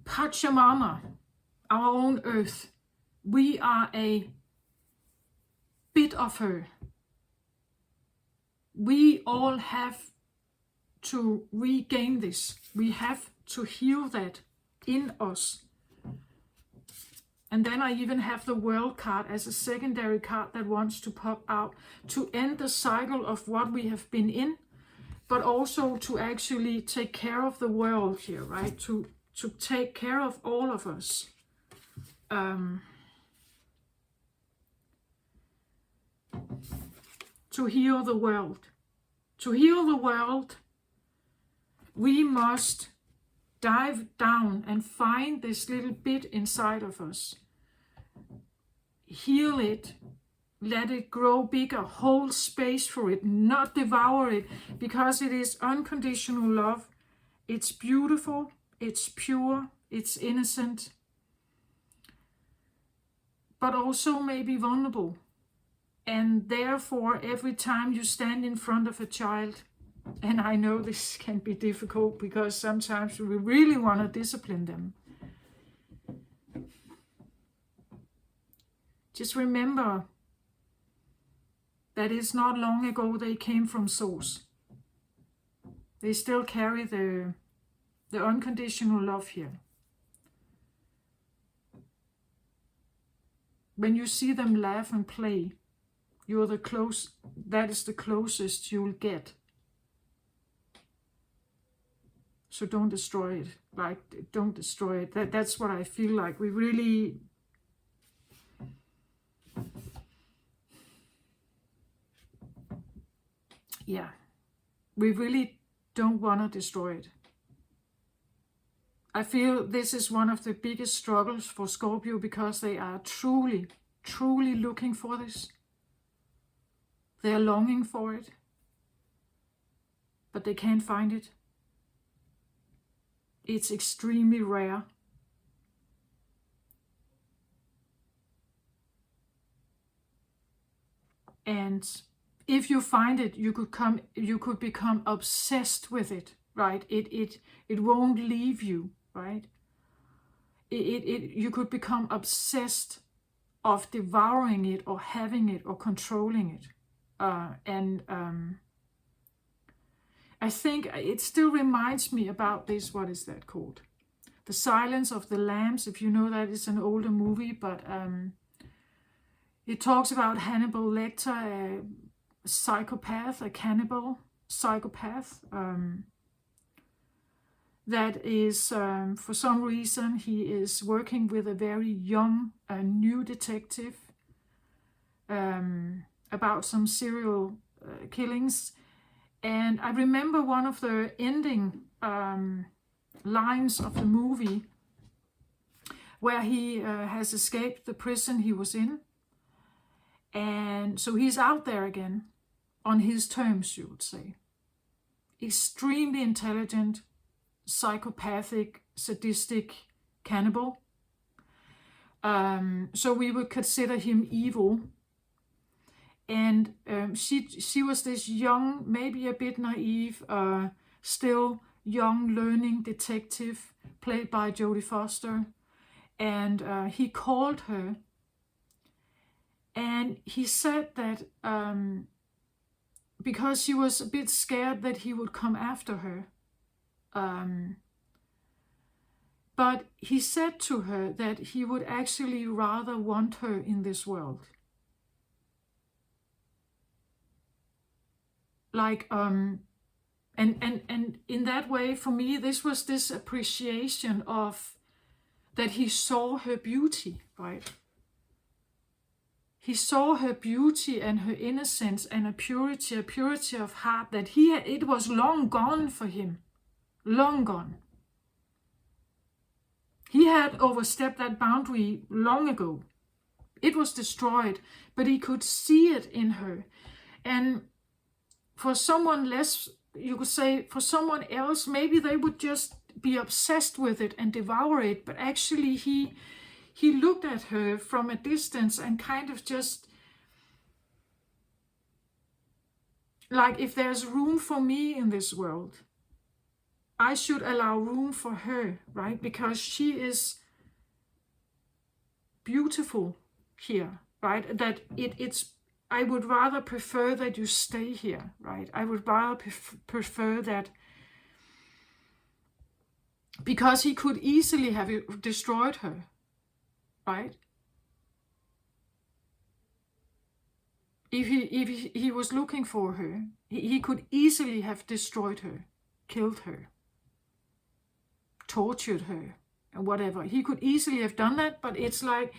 Pachamama, our own earth, we are a bit of her. We all have to regain this. We have to heal that in us. And then I even have the World card as a secondary card that wants to pop out to end the cycle of what we have been in, but also to actually take care of the world here, right? To take care of all of us. To heal the world. To heal the world, we must dive down and find this little bit inside of us. Heal it, let it grow bigger, hold space for it, not devour it, because it is unconditional love. It's beautiful, it's pure, it's innocent, but also maybe vulnerable. And therefore, every time you stand in front of a child, and I know this can be difficult because sometimes we really want to discipline them, just remember that it's not long ago they came from source. They still carry the unconditional love here. When you see them laugh and play, that is the closest you'll get. So don't destroy it. Like, don't destroy it. That's what I feel like. We really... Yeah. We really don't want to destroy it. I feel this is one of the biggest struggles for Scorpio, because they are truly, truly looking for this. They are longing for it, but they can't find it. It's extremely rare. And if you find it, you could become obsessed with it, right? It won't leave you, right? You could become obsessed of devouring it or having it or controlling it. I think it still reminds me about this, what is that called? The Silence of the Lambs, if you know that, it's an older movie, but it talks about Hannibal Lecter, a psychopath, a cannibal psychopath, that is, for some reason, he is working with a very young, new detective about some serial killings. And I remember one of the ending lines of the movie where he has escaped the prison he was in. And so he's out there again on his terms, you would say. Extremely intelligent, psychopathic, sadistic cannibal. So we would consider him evil. And she was this young, maybe a bit naive, still young, learning detective, played by Jodie Foster. And he called her. And he said that because she was a bit scared that he would come after her. But he said to her that he would actually rather want her in this world. Like, and in that way, for me, this was this appreciation of that he saw her beauty, right? He saw her beauty and her innocence and a purity of heart that it was long gone for him, long gone. He had overstepped that boundary long ago. It was destroyed, but he could see it in her. And for someone less, you could say, for someone else, maybe they would just be obsessed with it and devour it. But actually, he looked at her from a distance and kind of just, like, if there's room for me in this world, I should allow room for her, right? Because she is beautiful here, right? That I would rather prefer that you stay here, right? I would rather prefer that, because he could easily have destroyed her, right? If he was looking for her, he could easily have destroyed her, killed her, tortured her, and whatever. He could easily have done that, but it's like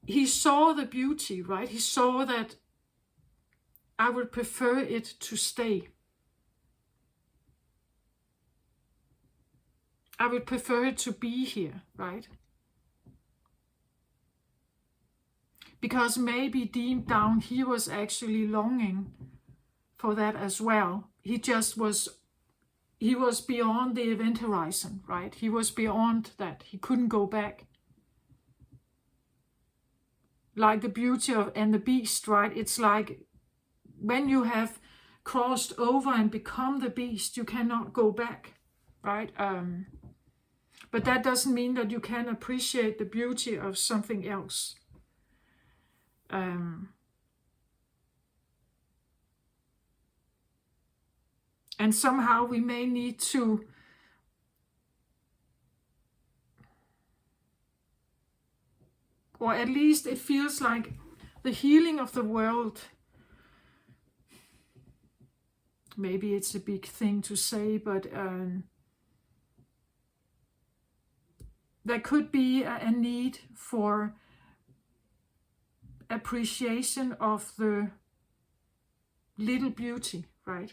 he saw the beauty, right? He saw that I would prefer it to stay. I would prefer it to be here, right? Because maybe deep down he was actually longing for that as well. He was beyond the event horizon, right? He was beyond that. He couldn't go back. Like the beauty of and the beast, right? It's like when you have crossed over and become the beast, you cannot go back, right? But that doesn't mean that you can appreciate the beauty of something else. And somehow we may need to or at least it feels like the healing of the world, maybe it's a big thing to say, but there could be a need for appreciation of the little beauty, right?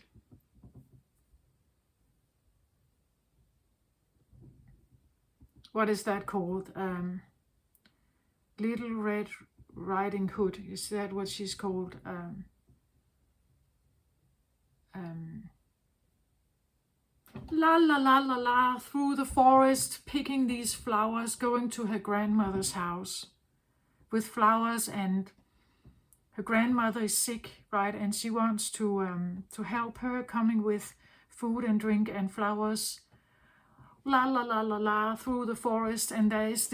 What is that called? Little Red Riding Hood. Is that what she's called? La la la la la, through the forest, picking these flowers, going to her grandmother's house with flowers, and her grandmother is sick, right? And she wants to help her, coming with food and drink and flowers. La la la la la, through the forest, and there's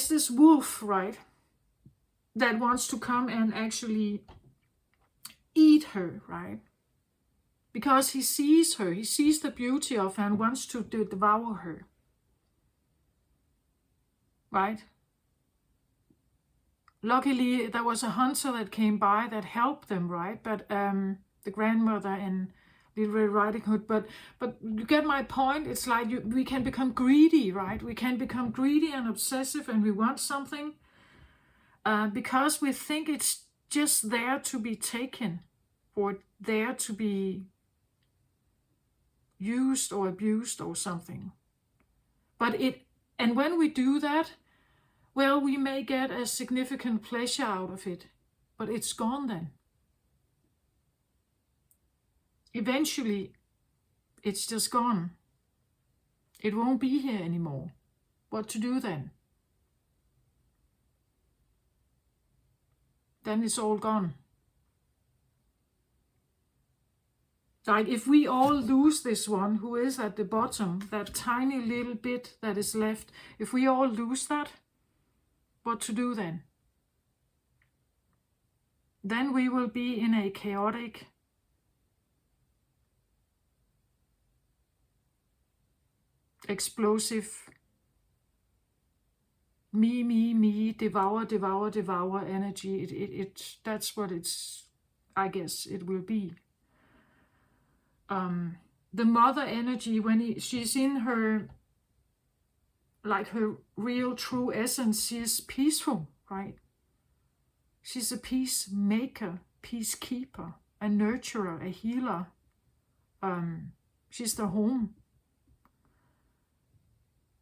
this wolf, right, that wants to come and actually eat her, right? Because he sees her, he sees the beauty of her and wants to devour her, right? Luckily, there was a hunter that came by that helped them, right? But the grandmother and Little Red Riding Hood. But you get my point. It's like we can become greedy, right? We can become greedy and obsessive, and we want something because we think it's just there to be taken, or there to be used or abused or something. And when we do that, well, we may get a significant pleasure out of it, but it's gone then. Eventually, it's just gone. It won't be here anymore. What to do then? Then it's all gone. Like if we all lose this one who is at the bottom, that tiny little bit that is left, if we all lose that, what to do then? Then we will be in a chaotic explosive, me, devour energy. That's what it's, I guess it will be. The mother energy, when she's in her, like her real true essence, she is peaceful, right? She's a peacemaker, peacekeeper, a nurturer, a healer. She's the home.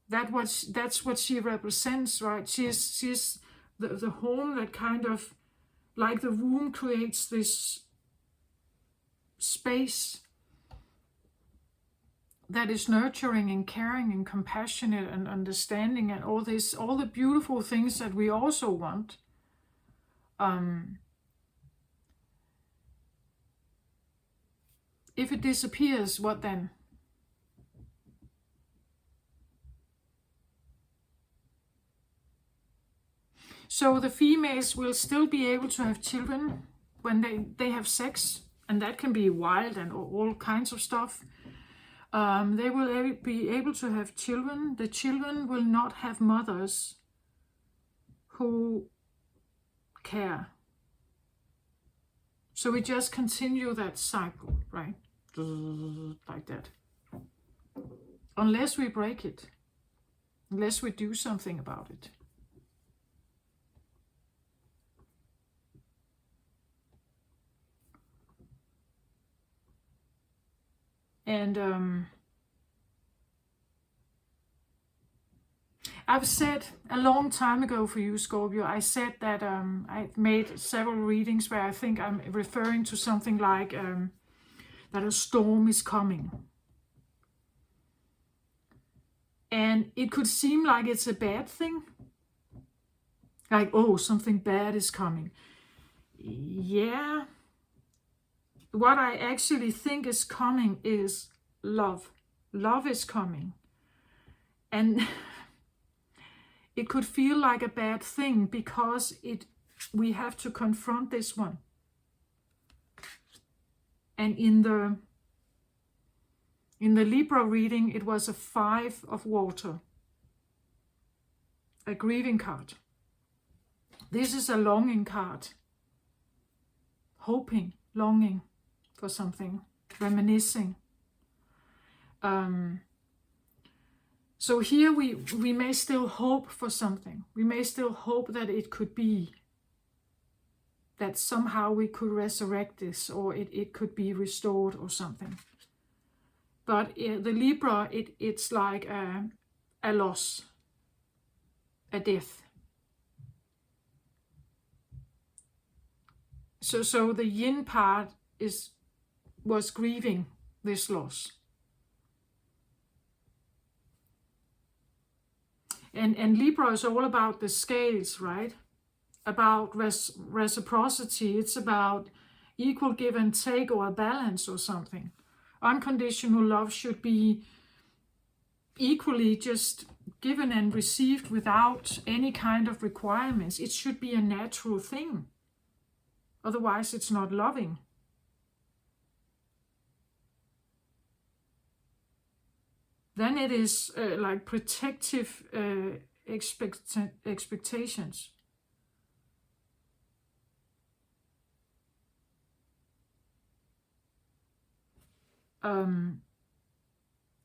That's what she represents, right? She's the home that kind of, like the womb creates this space that is nurturing and caring and compassionate and understanding and all the beautiful things that we also want. If it disappears, what then? So the females will still be able to have children when they have sex, and that can be wild and all kinds of stuff. They will be able to have children. The children will not have mothers who care. So we just continue that cycle, right? Like that. Unless we break it. Unless we do something about it. And I've said a long time ago for you, Scorpio, I said that I've made several readings where I think I'm referring to something like that a storm is coming. And it could seem like it's a bad thing. Like, oh, something bad is coming. Yeah. What I actually think is coming is love. Love is coming. And it could feel like a bad thing because we have to confront this one. And in the Libra reading, it was a 5 of water. A grieving card. This is a longing card. Hoping, longing for something, reminiscing. So here we may still hope for something. We may still hope that it could be, that somehow we could resurrect this, or it could be restored or something. But the Libra, it's like a loss, a death. So the yin part was grieving this loss. And Libra is all about the scales, right? About reciprocity. It's about equal give and take, or a balance or something. Unconditional love should be equally just given and received without any kind of requirements. It should be a natural thing. Otherwise, it's not loving. Then it is like protective expectations.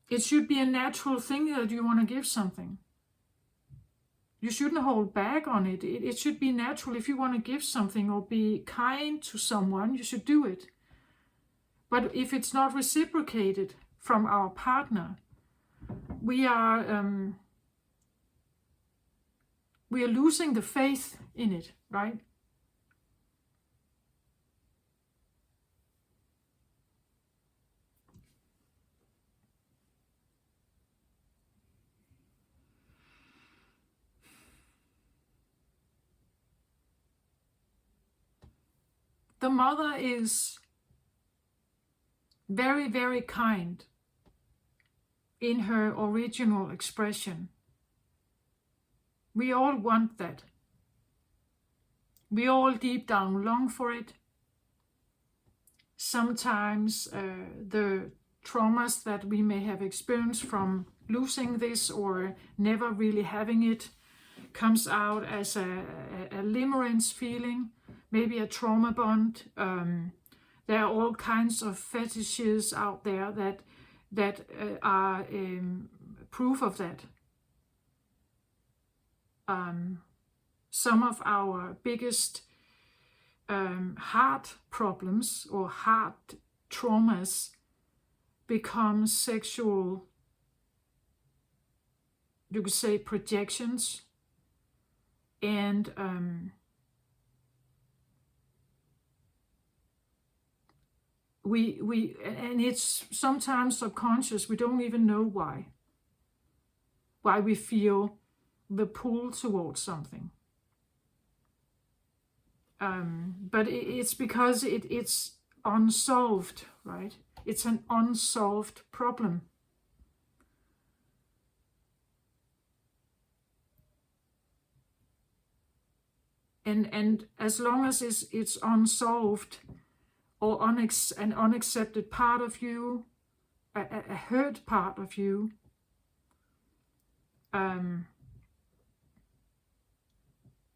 It should be a natural thing that you want to give something. You shouldn't hold back on it. It should be natural. If you want to give something or be kind to someone, you should do it. But if it's not reciprocated from our partner, we are losing the faith in it, right? The mother is very, very kind in her original expression. We all want that. We all deep down long for it. Sometimes the traumas that we may have experienced from losing this or never really having it comes out as a limerence feeling, maybe a trauma bond. There are all kinds of fetishes out there that are proof of that. Some of our biggest heart problems or heart traumas become sexual, you could say, projections, and and it's sometimes subconscious. We don't even know why we feel the pull towards something. But it's because it's unsolved, right? It's an unsolved problem. And as long as it's unsolved, or an unaccepted part of you, a hurt part of you,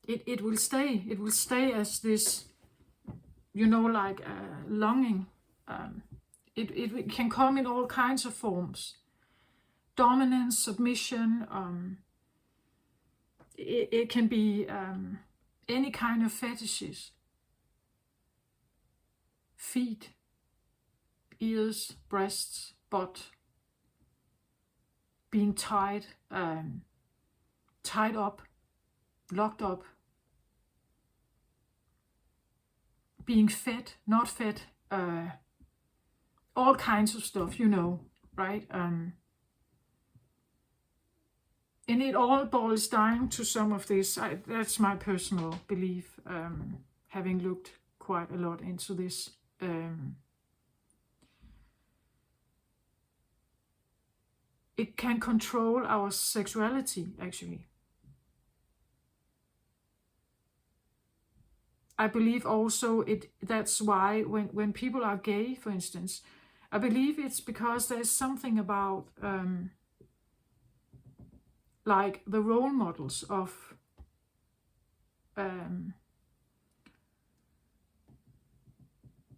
it will stay. It will stay as this, like longing. It can come in all kinds of forms. Dominance, submission. It can be any kind of fetishes. Feet, ears, breasts, butt, being tied up, locked up, being fed, not fed, all kinds of stuff, right? And it all boils down to some of this. That's my personal belief, having looked quite a lot into this. It can control our sexuality, actually. I believe also that's why when people are gay, for instance, I believe it's because there's something about like the role models of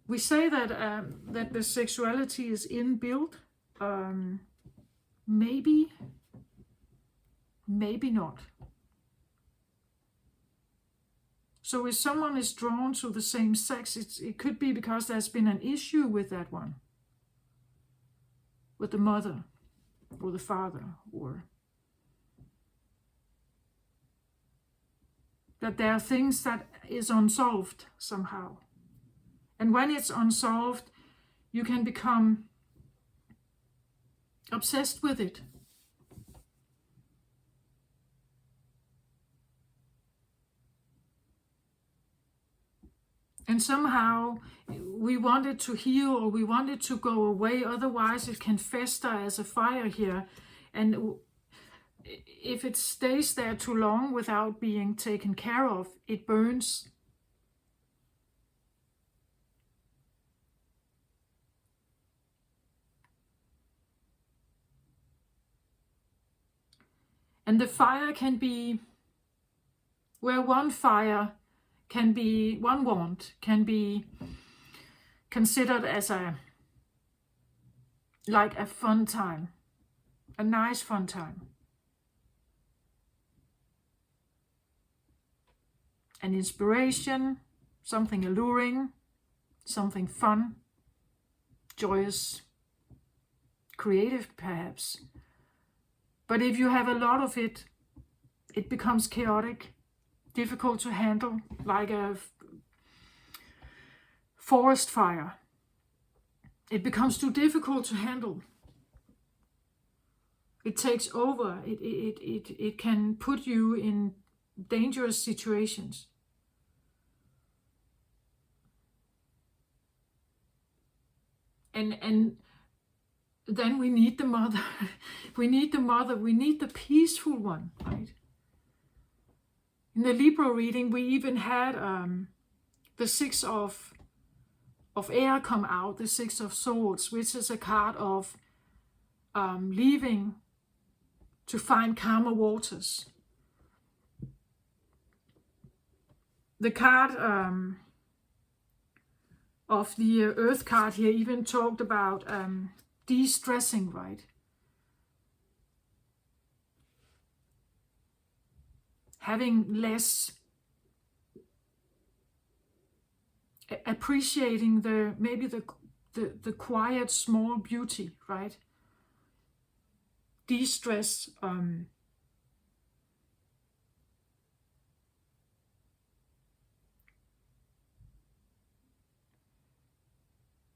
we say that the sexuality is inbuilt. Maybe not. So if someone is drawn to the same sex, it could be because there's been an issue with that one, with the mother or the father, or that there are things that is unsolved somehow. And when it's unsolved, you can become obsessed with it. And somehow we want it to heal, or we want it to go away, otherwise it can fester as a fire here. And if it stays there too long without being taken care of, it burns. And the fire can be where one want can be considered as like a fun time, a nice fun time. An inspiration, something alluring, something fun, joyous, creative perhaps. But if you have a lot of it, it becomes chaotic, difficult to handle, like a forest fire. It becomes too difficult to handle. It takes over. It can put you in dangerous situations. And then we need the mother. We need the mother. We need the peaceful one, right? In the Libra reading, we even had the Six of Air come out, the Six of Swords, which is a card of leaving to find calmer waters. The card of the Earth card here even talked about de-stressing, right? Having less, appreciating maybe the quiet small beauty, right? De-stress,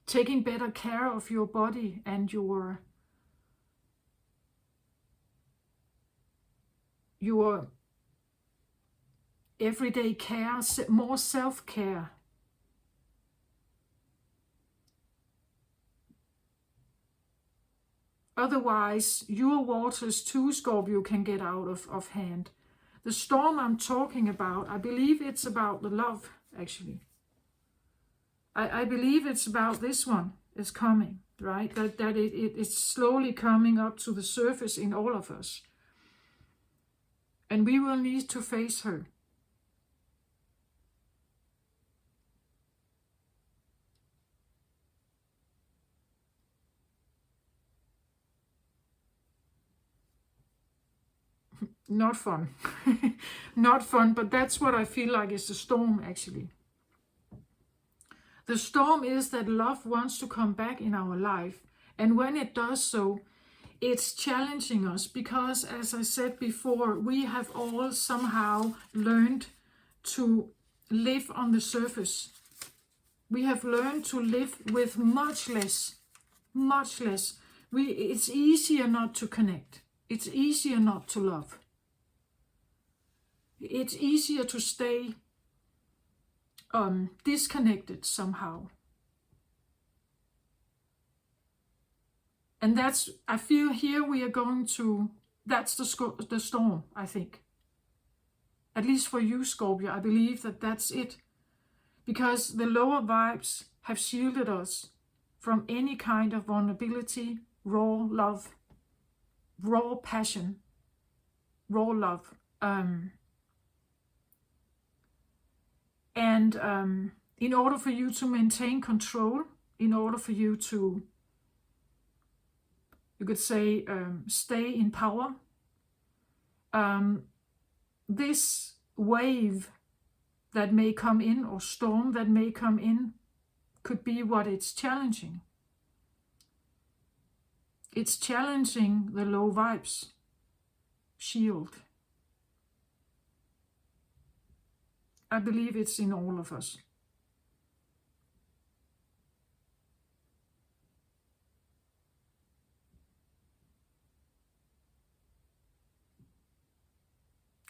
taking better care of your body and your everyday care, more self-care. Otherwise, your waters too, Scorpio, can get out of hand. The storm I'm talking about, I believe it's about the love, actually. I believe it's about this one is coming, right? That it's slowly coming up to the surface in all of us. And we will need to face her. Not fun. Not fun, but that's what I feel like is the storm, actually. The storm is that love wants to come back in our life. And when it does so, it's challenging us because, as I said before, we have all somehow learned to live on the surface. We have learned to live with much less. It's easier not to connect. It's easier not to love. It's easier to stay disconnected somehow. And that's, I feel here we are going to, that's the storm, I think. At least for you, Scorpio, I believe that that's it. Because the lower vibes have shielded us from any kind of vulnerability, raw love, raw passion, raw love. In order for you to maintain control, in order for you to, you could say, stay in power, this wave that may come in, or storm that may come in, could be what it's challenging. It's challenging the low vibes shield. I believe it's in all of us.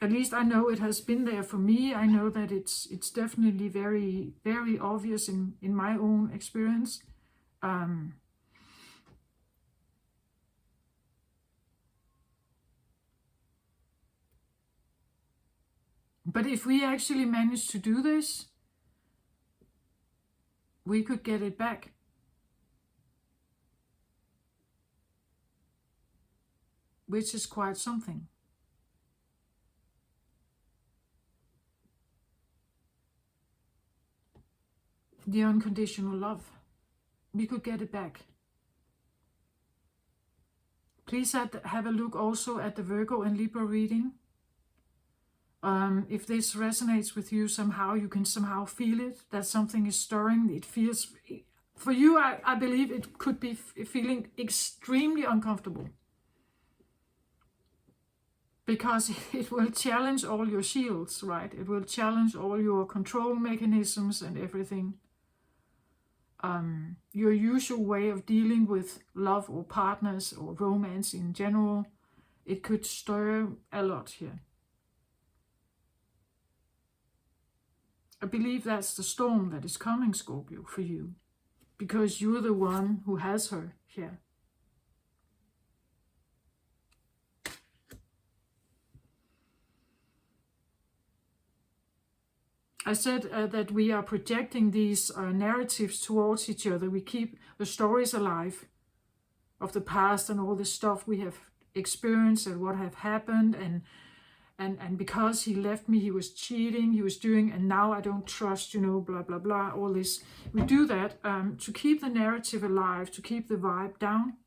At least I know it has been there for me. I know that it's definitely very, very obvious in my own experience. But if we actually manage to do this, we could get it back. Which is quite something. The unconditional love. We could get it back. Please have a look also at the Virgo and Libra reading. If this resonates with you somehow, you can somehow feel it, that something is stirring. It feels, for you, I believe it could be feeling extremely uncomfortable. Because it will challenge all your shields, right? It will challenge all your control mechanisms and everything. Your usual way of dealing with love or partners or romance in general, it could stir a lot here. I believe that's the storm that is coming, Scorpio, for you. Because you're the one who has her here. I said that we are projecting these narratives towards each other. We keep the stories alive of the past and all the stuff we have experienced and what have happened, and because he left me, he was cheating, he was doing, and now I don't trust, blah, blah, blah, all this. We do that to keep the narrative alive, to keep the vibe down.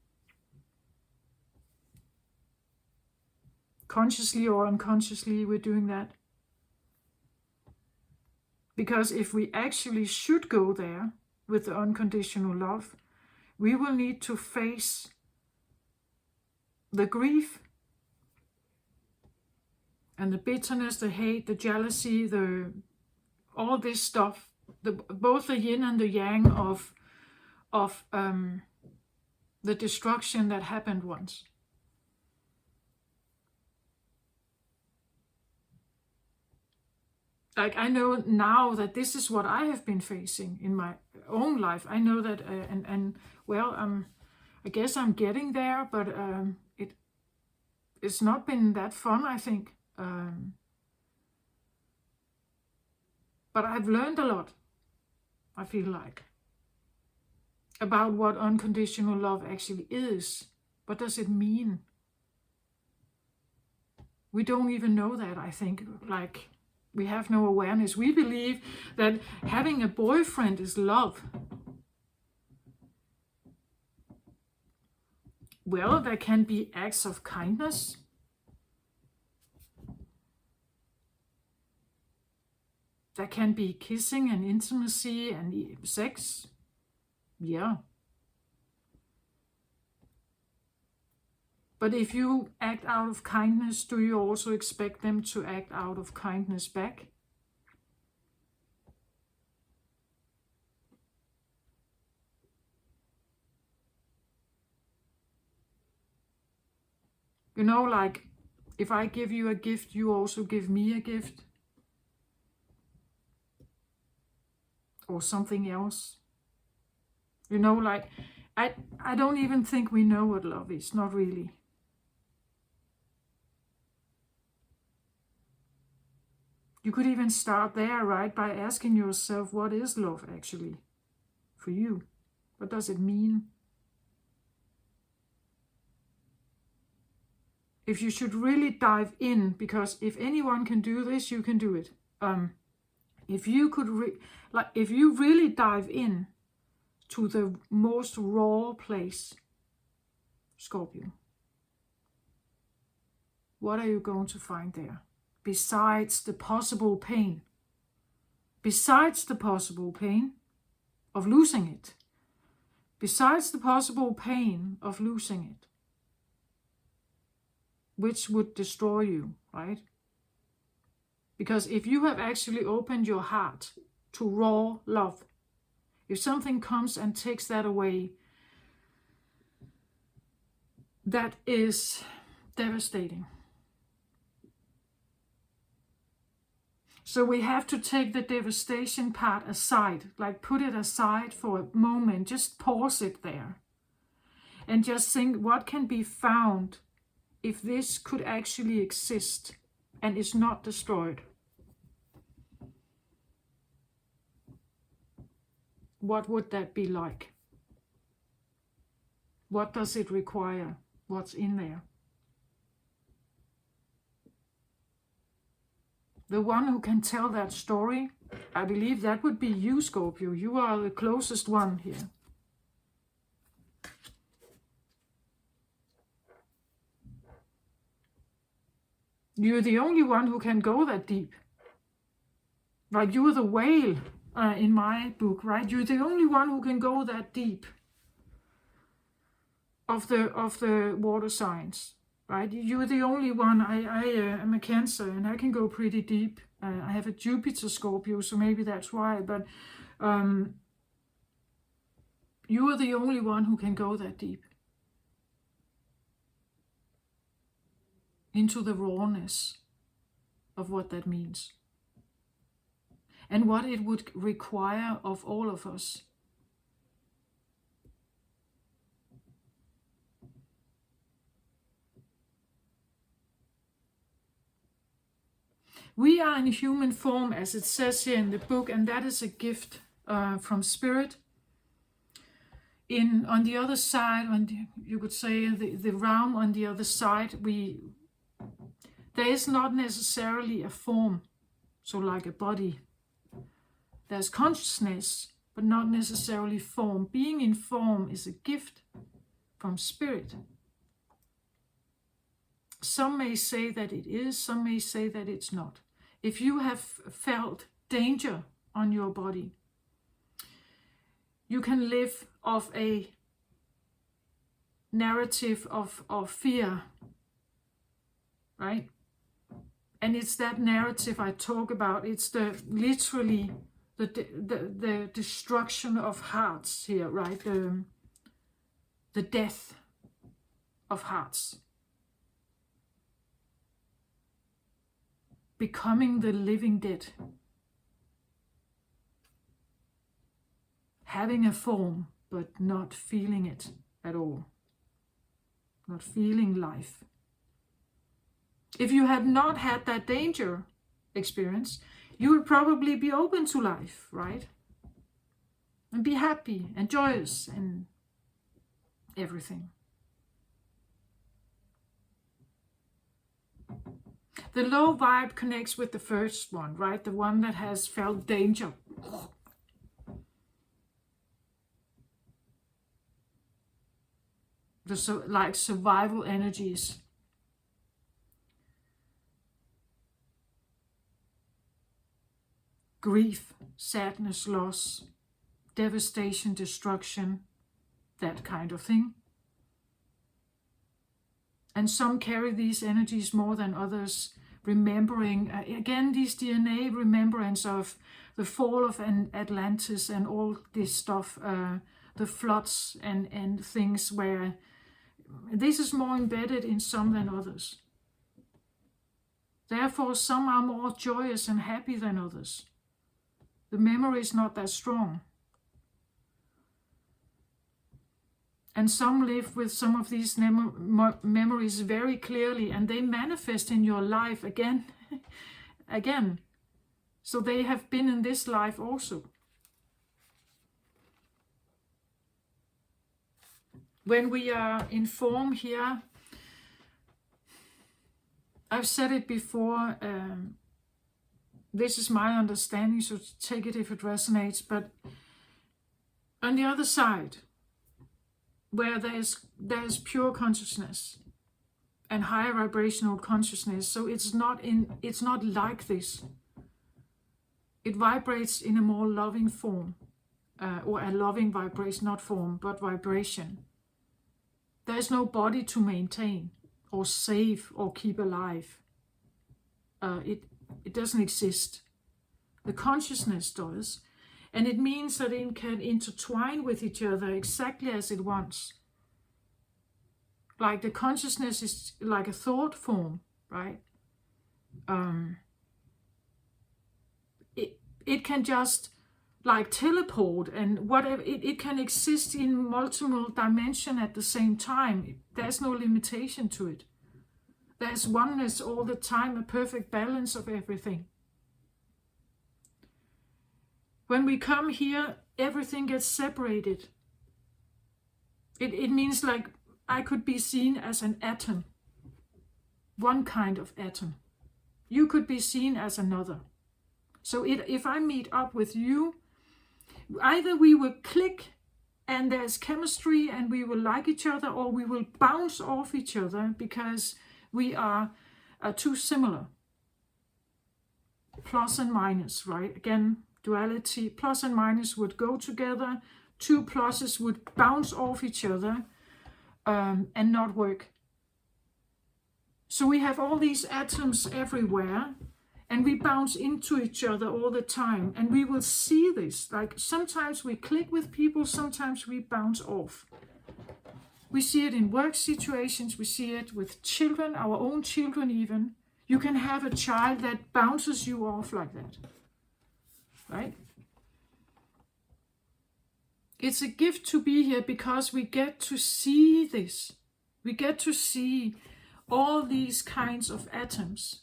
Consciously or unconsciously, we're doing that. Because if we actually should go there with the unconditional love, we will need to face the grief and the bitterness, the hate, the jealousy, all this stuff, both the yin and the yang of the destruction that happened once. Like, I know now that this is what I have been facing in my own life. I know that, I guess I'm getting there, but it's not been that fun, I think. But I've learned a lot, I feel like, about what unconditional love actually is. What does it mean? We don't even know that, I think. Like, we have no awareness. We believe that having a boyfriend is love. Well, there can be acts of kindness. There can be kissing and intimacy and sex. Yeah. But if you act out of kindness, do you also expect them to act out of kindness back? Like, if I give you a gift, you also give me a gift. Or something else. Like, I don't even think we know what love is, not really. You could even start there, right? By asking yourself, what is love actually for you? What does it mean? If you should really dive in, because if anyone can do this, you can do it. If you could, if you really dive in to the most raw place, Scorpio, what are you going to find there? Besides the possible pain. Besides the possible pain of losing it. Besides the possible pain of losing it. Which would destroy you, right? Because if you have actually opened your heart to raw love, if something comes and takes that away, that is devastating. So we have to take the devastation part aside, like put it aside for a moment, just pause it there. And just think, what can be found if this could actually exist and is not destroyed? What would that be like? What does it require? What's in there? The one who can tell that story, I believe that would be you, Scorpio. You are the closest one here. You're the only one who can go that deep. Like, you're the whale in my book, right? You're the only one who can go that deep of the water signs. Right? You're the only one. I am a Cancer, and I can go pretty deep. I have a Jupiter Scorpio, so maybe that's why. But you are the only one who can go that deep into the rawness of what that means and what it would require of all of us. We are in human form, as it says here in the book, and that is a gift from Spirit. on the other side, you could say the realm on the other side, there is not necessarily a form, so like a body. There's consciousness, but not necessarily form. Being in form is a gift from spirit. Some may say that it is, some may say that it's not. If you have felt danger on your body, you can live off a narrative of fear, right? And it's that narrative I talk about. It's literally the destruction of hearts here, right? The death of hearts. Becoming the living dead. Having a form, but not feeling it at all. Not feeling life. If you had not had that danger experience, you would probably be open to life, right? And be happy and joyous and everything. The low vibe connects with the first one, right? The one that has felt danger. Like survival energies. Grief, sadness, loss, devastation, destruction, that kind of thing. And some carry these energies more than others, remembering, again, these DNA remembrance of the fall of Atlantis and all this stuff, the floods and things where this is more embedded in some than others. Therefore, some are more joyous and happy than others. The memory is not that strong. And some live with some of these memories very clearly, and they manifest in your life again. So they have been in this life also. When we are in form here, I've said it before, this is my understanding, so take it if it resonates, but on the other side, where there's pure consciousness and higher vibrational consciousness, so it's not like this. It vibrates in a more loving form, or a loving vibration, not form, but vibration. There's no body to maintain or save or keep alive. It doesn't exist. The consciousness does. And it means that it can intertwine with each other exactly as it wants. Like the consciousness is like a thought form, right? It can just like teleport and whatever. It can exist in multiple dimensions at the same time. There's no limitation to it. There's oneness all the time, a perfect balance of everything. When we come here, everything gets separated. It means like I could be seen as an atom. One kind of atom. You could be seen as another. So if I meet up with you, either we will click and there's chemistry and we will like each other, or we will bounce off each other because we are too similar. Plus and minus, right? Again, duality, plus and minus would go together. Two pluses would bounce off each other and not work. So we have all these atoms everywhere, and we bounce into each other all the time. And we will see this. Like sometimes we click with people, sometimes we bounce off. We see it in work situations, we see it with children, our own children even. You can have a child that bounces you off like that, right? It's a gift to be here because we get to see this. We get to see all these kinds of atoms.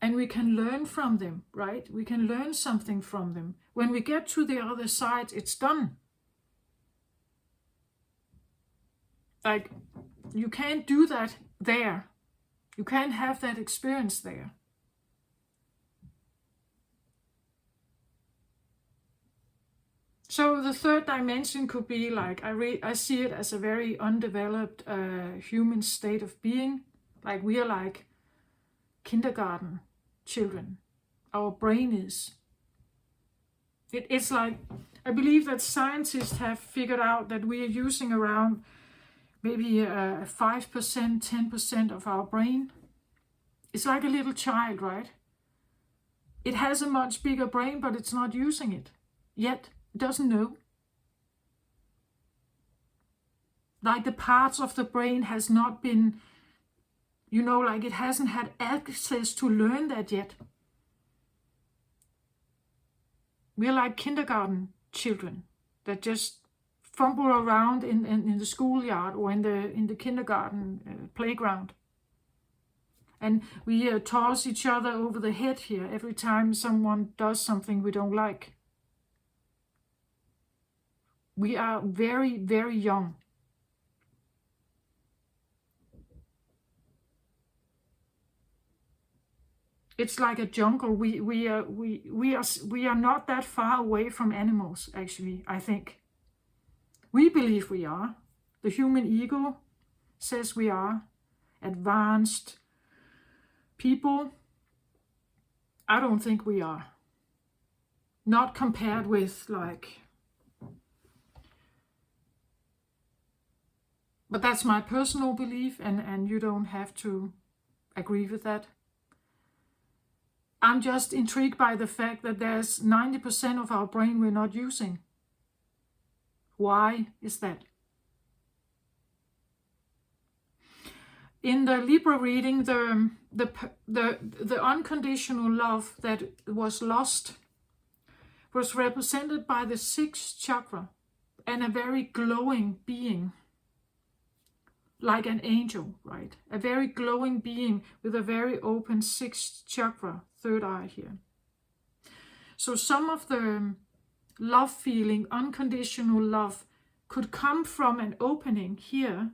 And we can learn from them, right? We can learn something from them. When we get to the other side, it's done. Like, you can't do that there. You can't have that experience there. So the third dimension could be like, I see it as a very undeveloped human state of being. Like, we are like kindergarten children. Our brain is. It's like, I believe that scientists have figured out that we are using around maybe 5%, 10% of our brain. It's like a little child, right? It has a much bigger brain, but it's not using it yet. It doesn't know. Like, the parts of the brain has not been, like, it hasn't had access to learn that yet. We're like kindergarten children that just fumble around in the schoolyard or in the kindergarten playground. And we toss each other over the head here every time someone does something we don't like. We are very, very young. It's like a jungle. We are not that far away from animals, actually, I think. We believe we are. The human ego says we are advanced people. I don't think we are. Not compared with, like... But that's my personal belief, and you don't have to agree with that. I'm just intrigued by the fact that there's 90% of our brain we're not using. Why is that? In the Libra reading, the unconditional love that was lost was represented by the 6th chakra and a very glowing being, like an angel, right? A very glowing being with a very open 6th chakra, 3rd eye here. So some of the love feeling, unconditional love, could come from an opening here,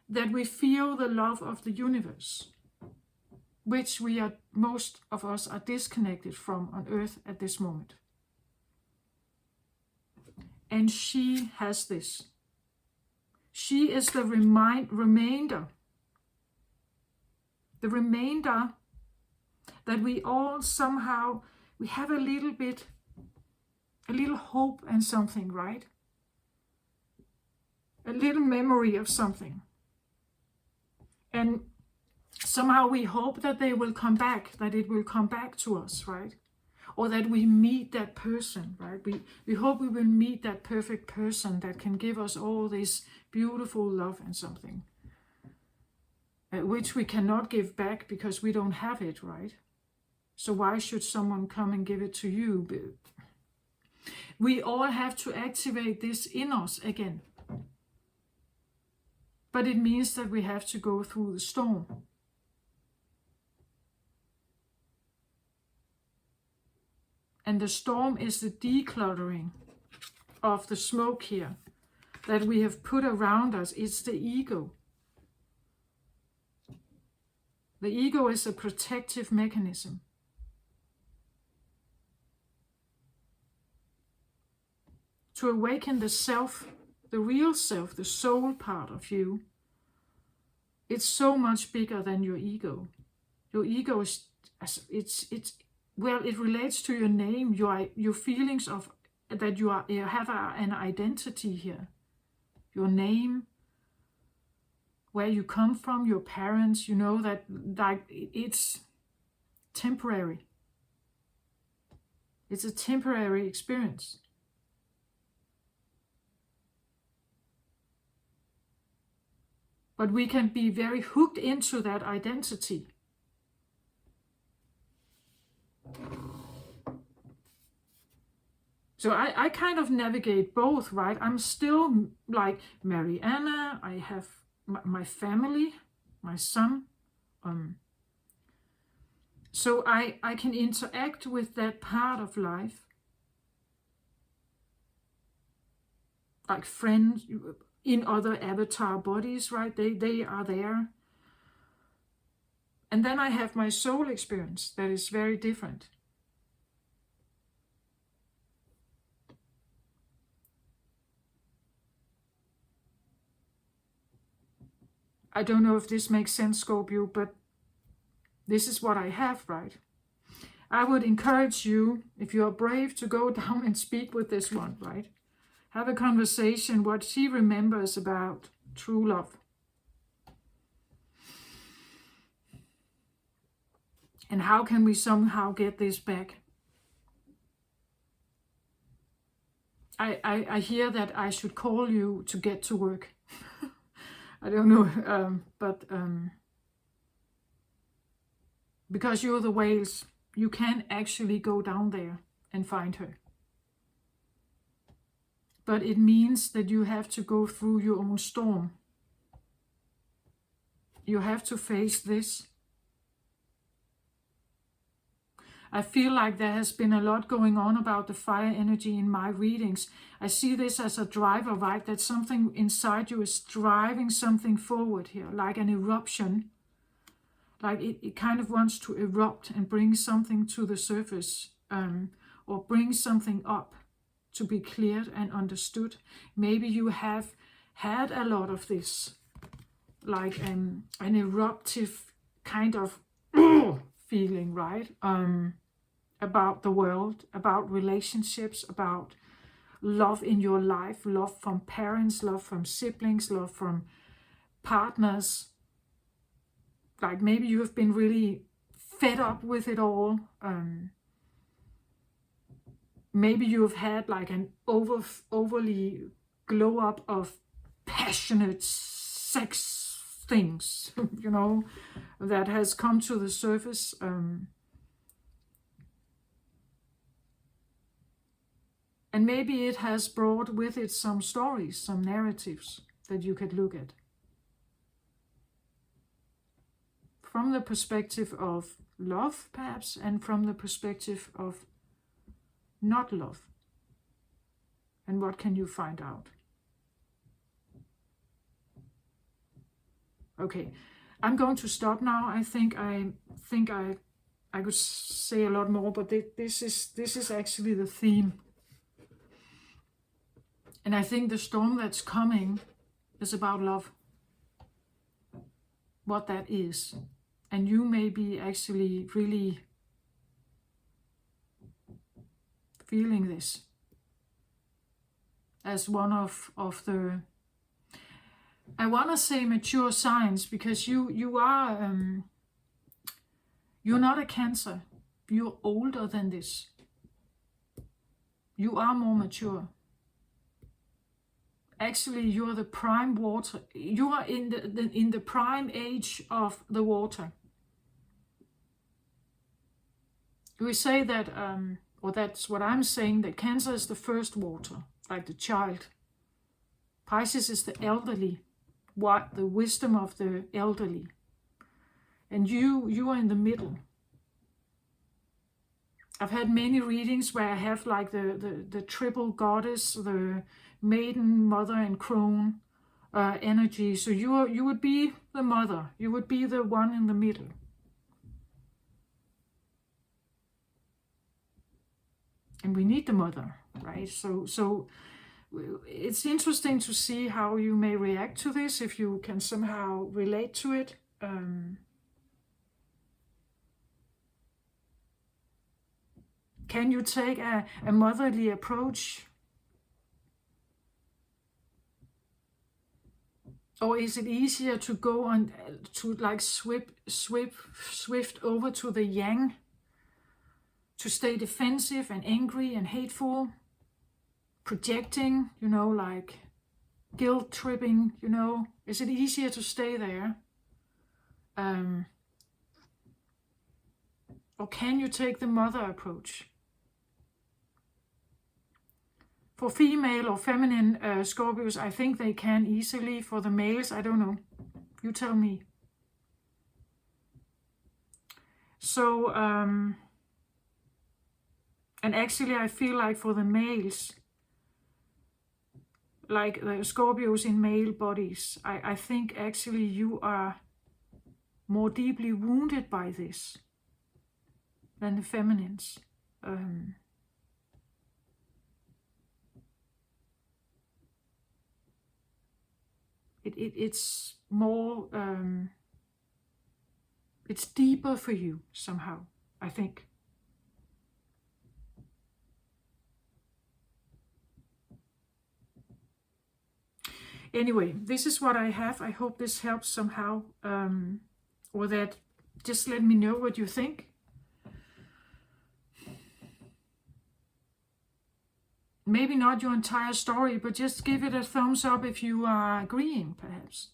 that we feel the love of the universe, which most of us are disconnected from on earth at this moment. And she has this. She is the remainder that we all somehow, we have a little hope and something, right? A little memory of something. And somehow we hope that they will come back, that it will come back to us, right? Or that we meet that person, right? We hope we will meet that perfect person that can give us all this beautiful love and something, which we cannot give back because we don't have it, right? So why should someone come and give it to you? We all have to activate this in us again. But it means that we have to go through the storm. And the storm is the decluttering of the smoke here that we have put around us. It's the ego. The ego is a protective mechanism. To awaken the self, the real self, the soul part of you, it's so much bigger than your ego. Your ego is, it relates to your name, your feelings of that you have an identity here. Your name, where you come from, your parents, that like it's temporary. It's a temporary experience. But we can be very hooked into that identity. So I kind of navigate both, right? I'm still like Mariana. I have my family, my son. So I can interact with that part of life. Like friends, in other avatar bodies, right? They are there. And then I have my soul experience that is very different. I don't know if this makes sense, Scorpio, but this is what I have, right? I would encourage you, if you are brave, to go down and speak with this one, right? Have a conversation, what she remembers about true love. And how can we somehow get this back? I hear that I should call you to get to work. I don't know, but because you're the whales, you can actually go down there and find her. But it means that you have to go through your own storm. You have to face this. I feel like there has been a lot going on about the fire energy in my readings. I see this as a driver, right? That something inside you is driving something forward here, like an eruption. Like it kind of wants to erupt and bring something to the surface, or bring something up to be cleared and understood. Maybe you have had a lot of this, like an eruptive kind of feeling, right? About the world, about relationships, about love in your life, love from parents, love from siblings, love from partners. Like maybe you have been really fed up with it all. Maybe you have had like an overly glow up of passionate sex things, you know, that has come to the surface. And maybe it has brought with it some stories, some narratives that you could look at. From the perspective of love, perhaps, and from the perspective of not love. And what can you find out? Okay, I'm going to stop now. I think I could say a lot more, but this is actually the theme. And I think the storm that's coming is about love. What that is. And you may be actually really feeling this as one of the, I want to say mature signs, because you are, you're not a Cancer. You're older than this. You are more mature. Actually, you're the prime water. You are in the prime age of the water. We say that, or that's what I'm saying, that Cancer is the first water, like the child. Pisces is the elderly, what the wisdom of the elderly. And you are in the middle. I've had many readings where I have like the triple goddess, the maiden, mother, and crone energy. So you would be the mother. You would be the one in the middle. And we need the mother, right? So it's interesting to see how you may react to this, if you can somehow relate to it. Can you take a motherly approach? Or is it easier to go on to like swift over to the yang? To stay defensive and angry and hateful? Projecting, you know, like guilt tripping, you know? Is it easier to stay there? Or can you take the mother approach? For female or feminine Scorpios, I think they can easily. For the males, I don't know. You tell me. So, and actually I feel like for the males, like the Scorpios in male bodies, I think actually you are more deeply wounded by this than the feminines. It's more, it's deeper for you somehow, I think. Anyway, this is what I have. I hope this helps somehow, or that just let me know what you think. Maybe not your entire story, but just give it a thumbs up if you are agreeing, perhaps.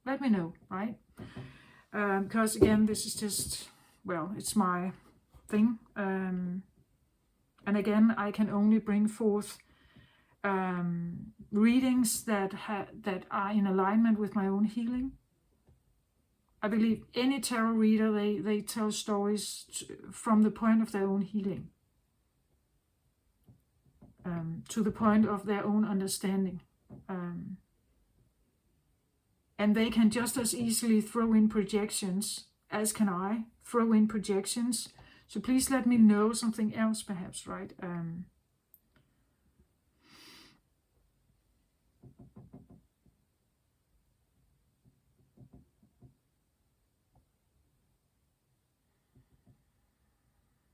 Let me know, right? Because again, this is just, well, it's my thing. And again, I can only bring forth readings that are in alignment with my own healing. I believe any tarot reader, they tell stories from the point of their own healing, to the point of their own understanding. And they can just as easily throw in projections, as can I, throw in projections. So please let me know something else, perhaps, right?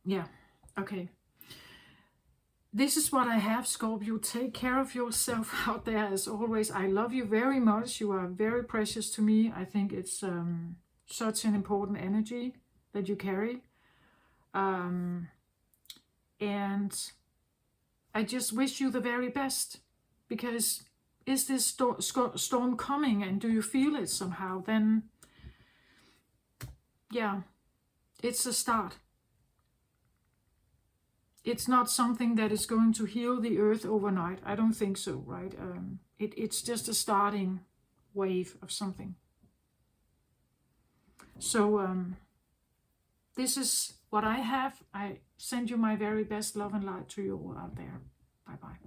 Yeah, okay. This is what I have, Scorpio. Take care of yourself out there as always. I love you very much. You are very precious to me. I think it's such an important energy that you carry. And I just wish you the very best, because is this storm coming and do you feel it somehow? Then, yeah, it's a start. It's not something that is going to heal the earth overnight. I don't think so, right? It's just a starting wave of something. So this is what I have. I send you my very best love and light to you all out there. Bye-bye.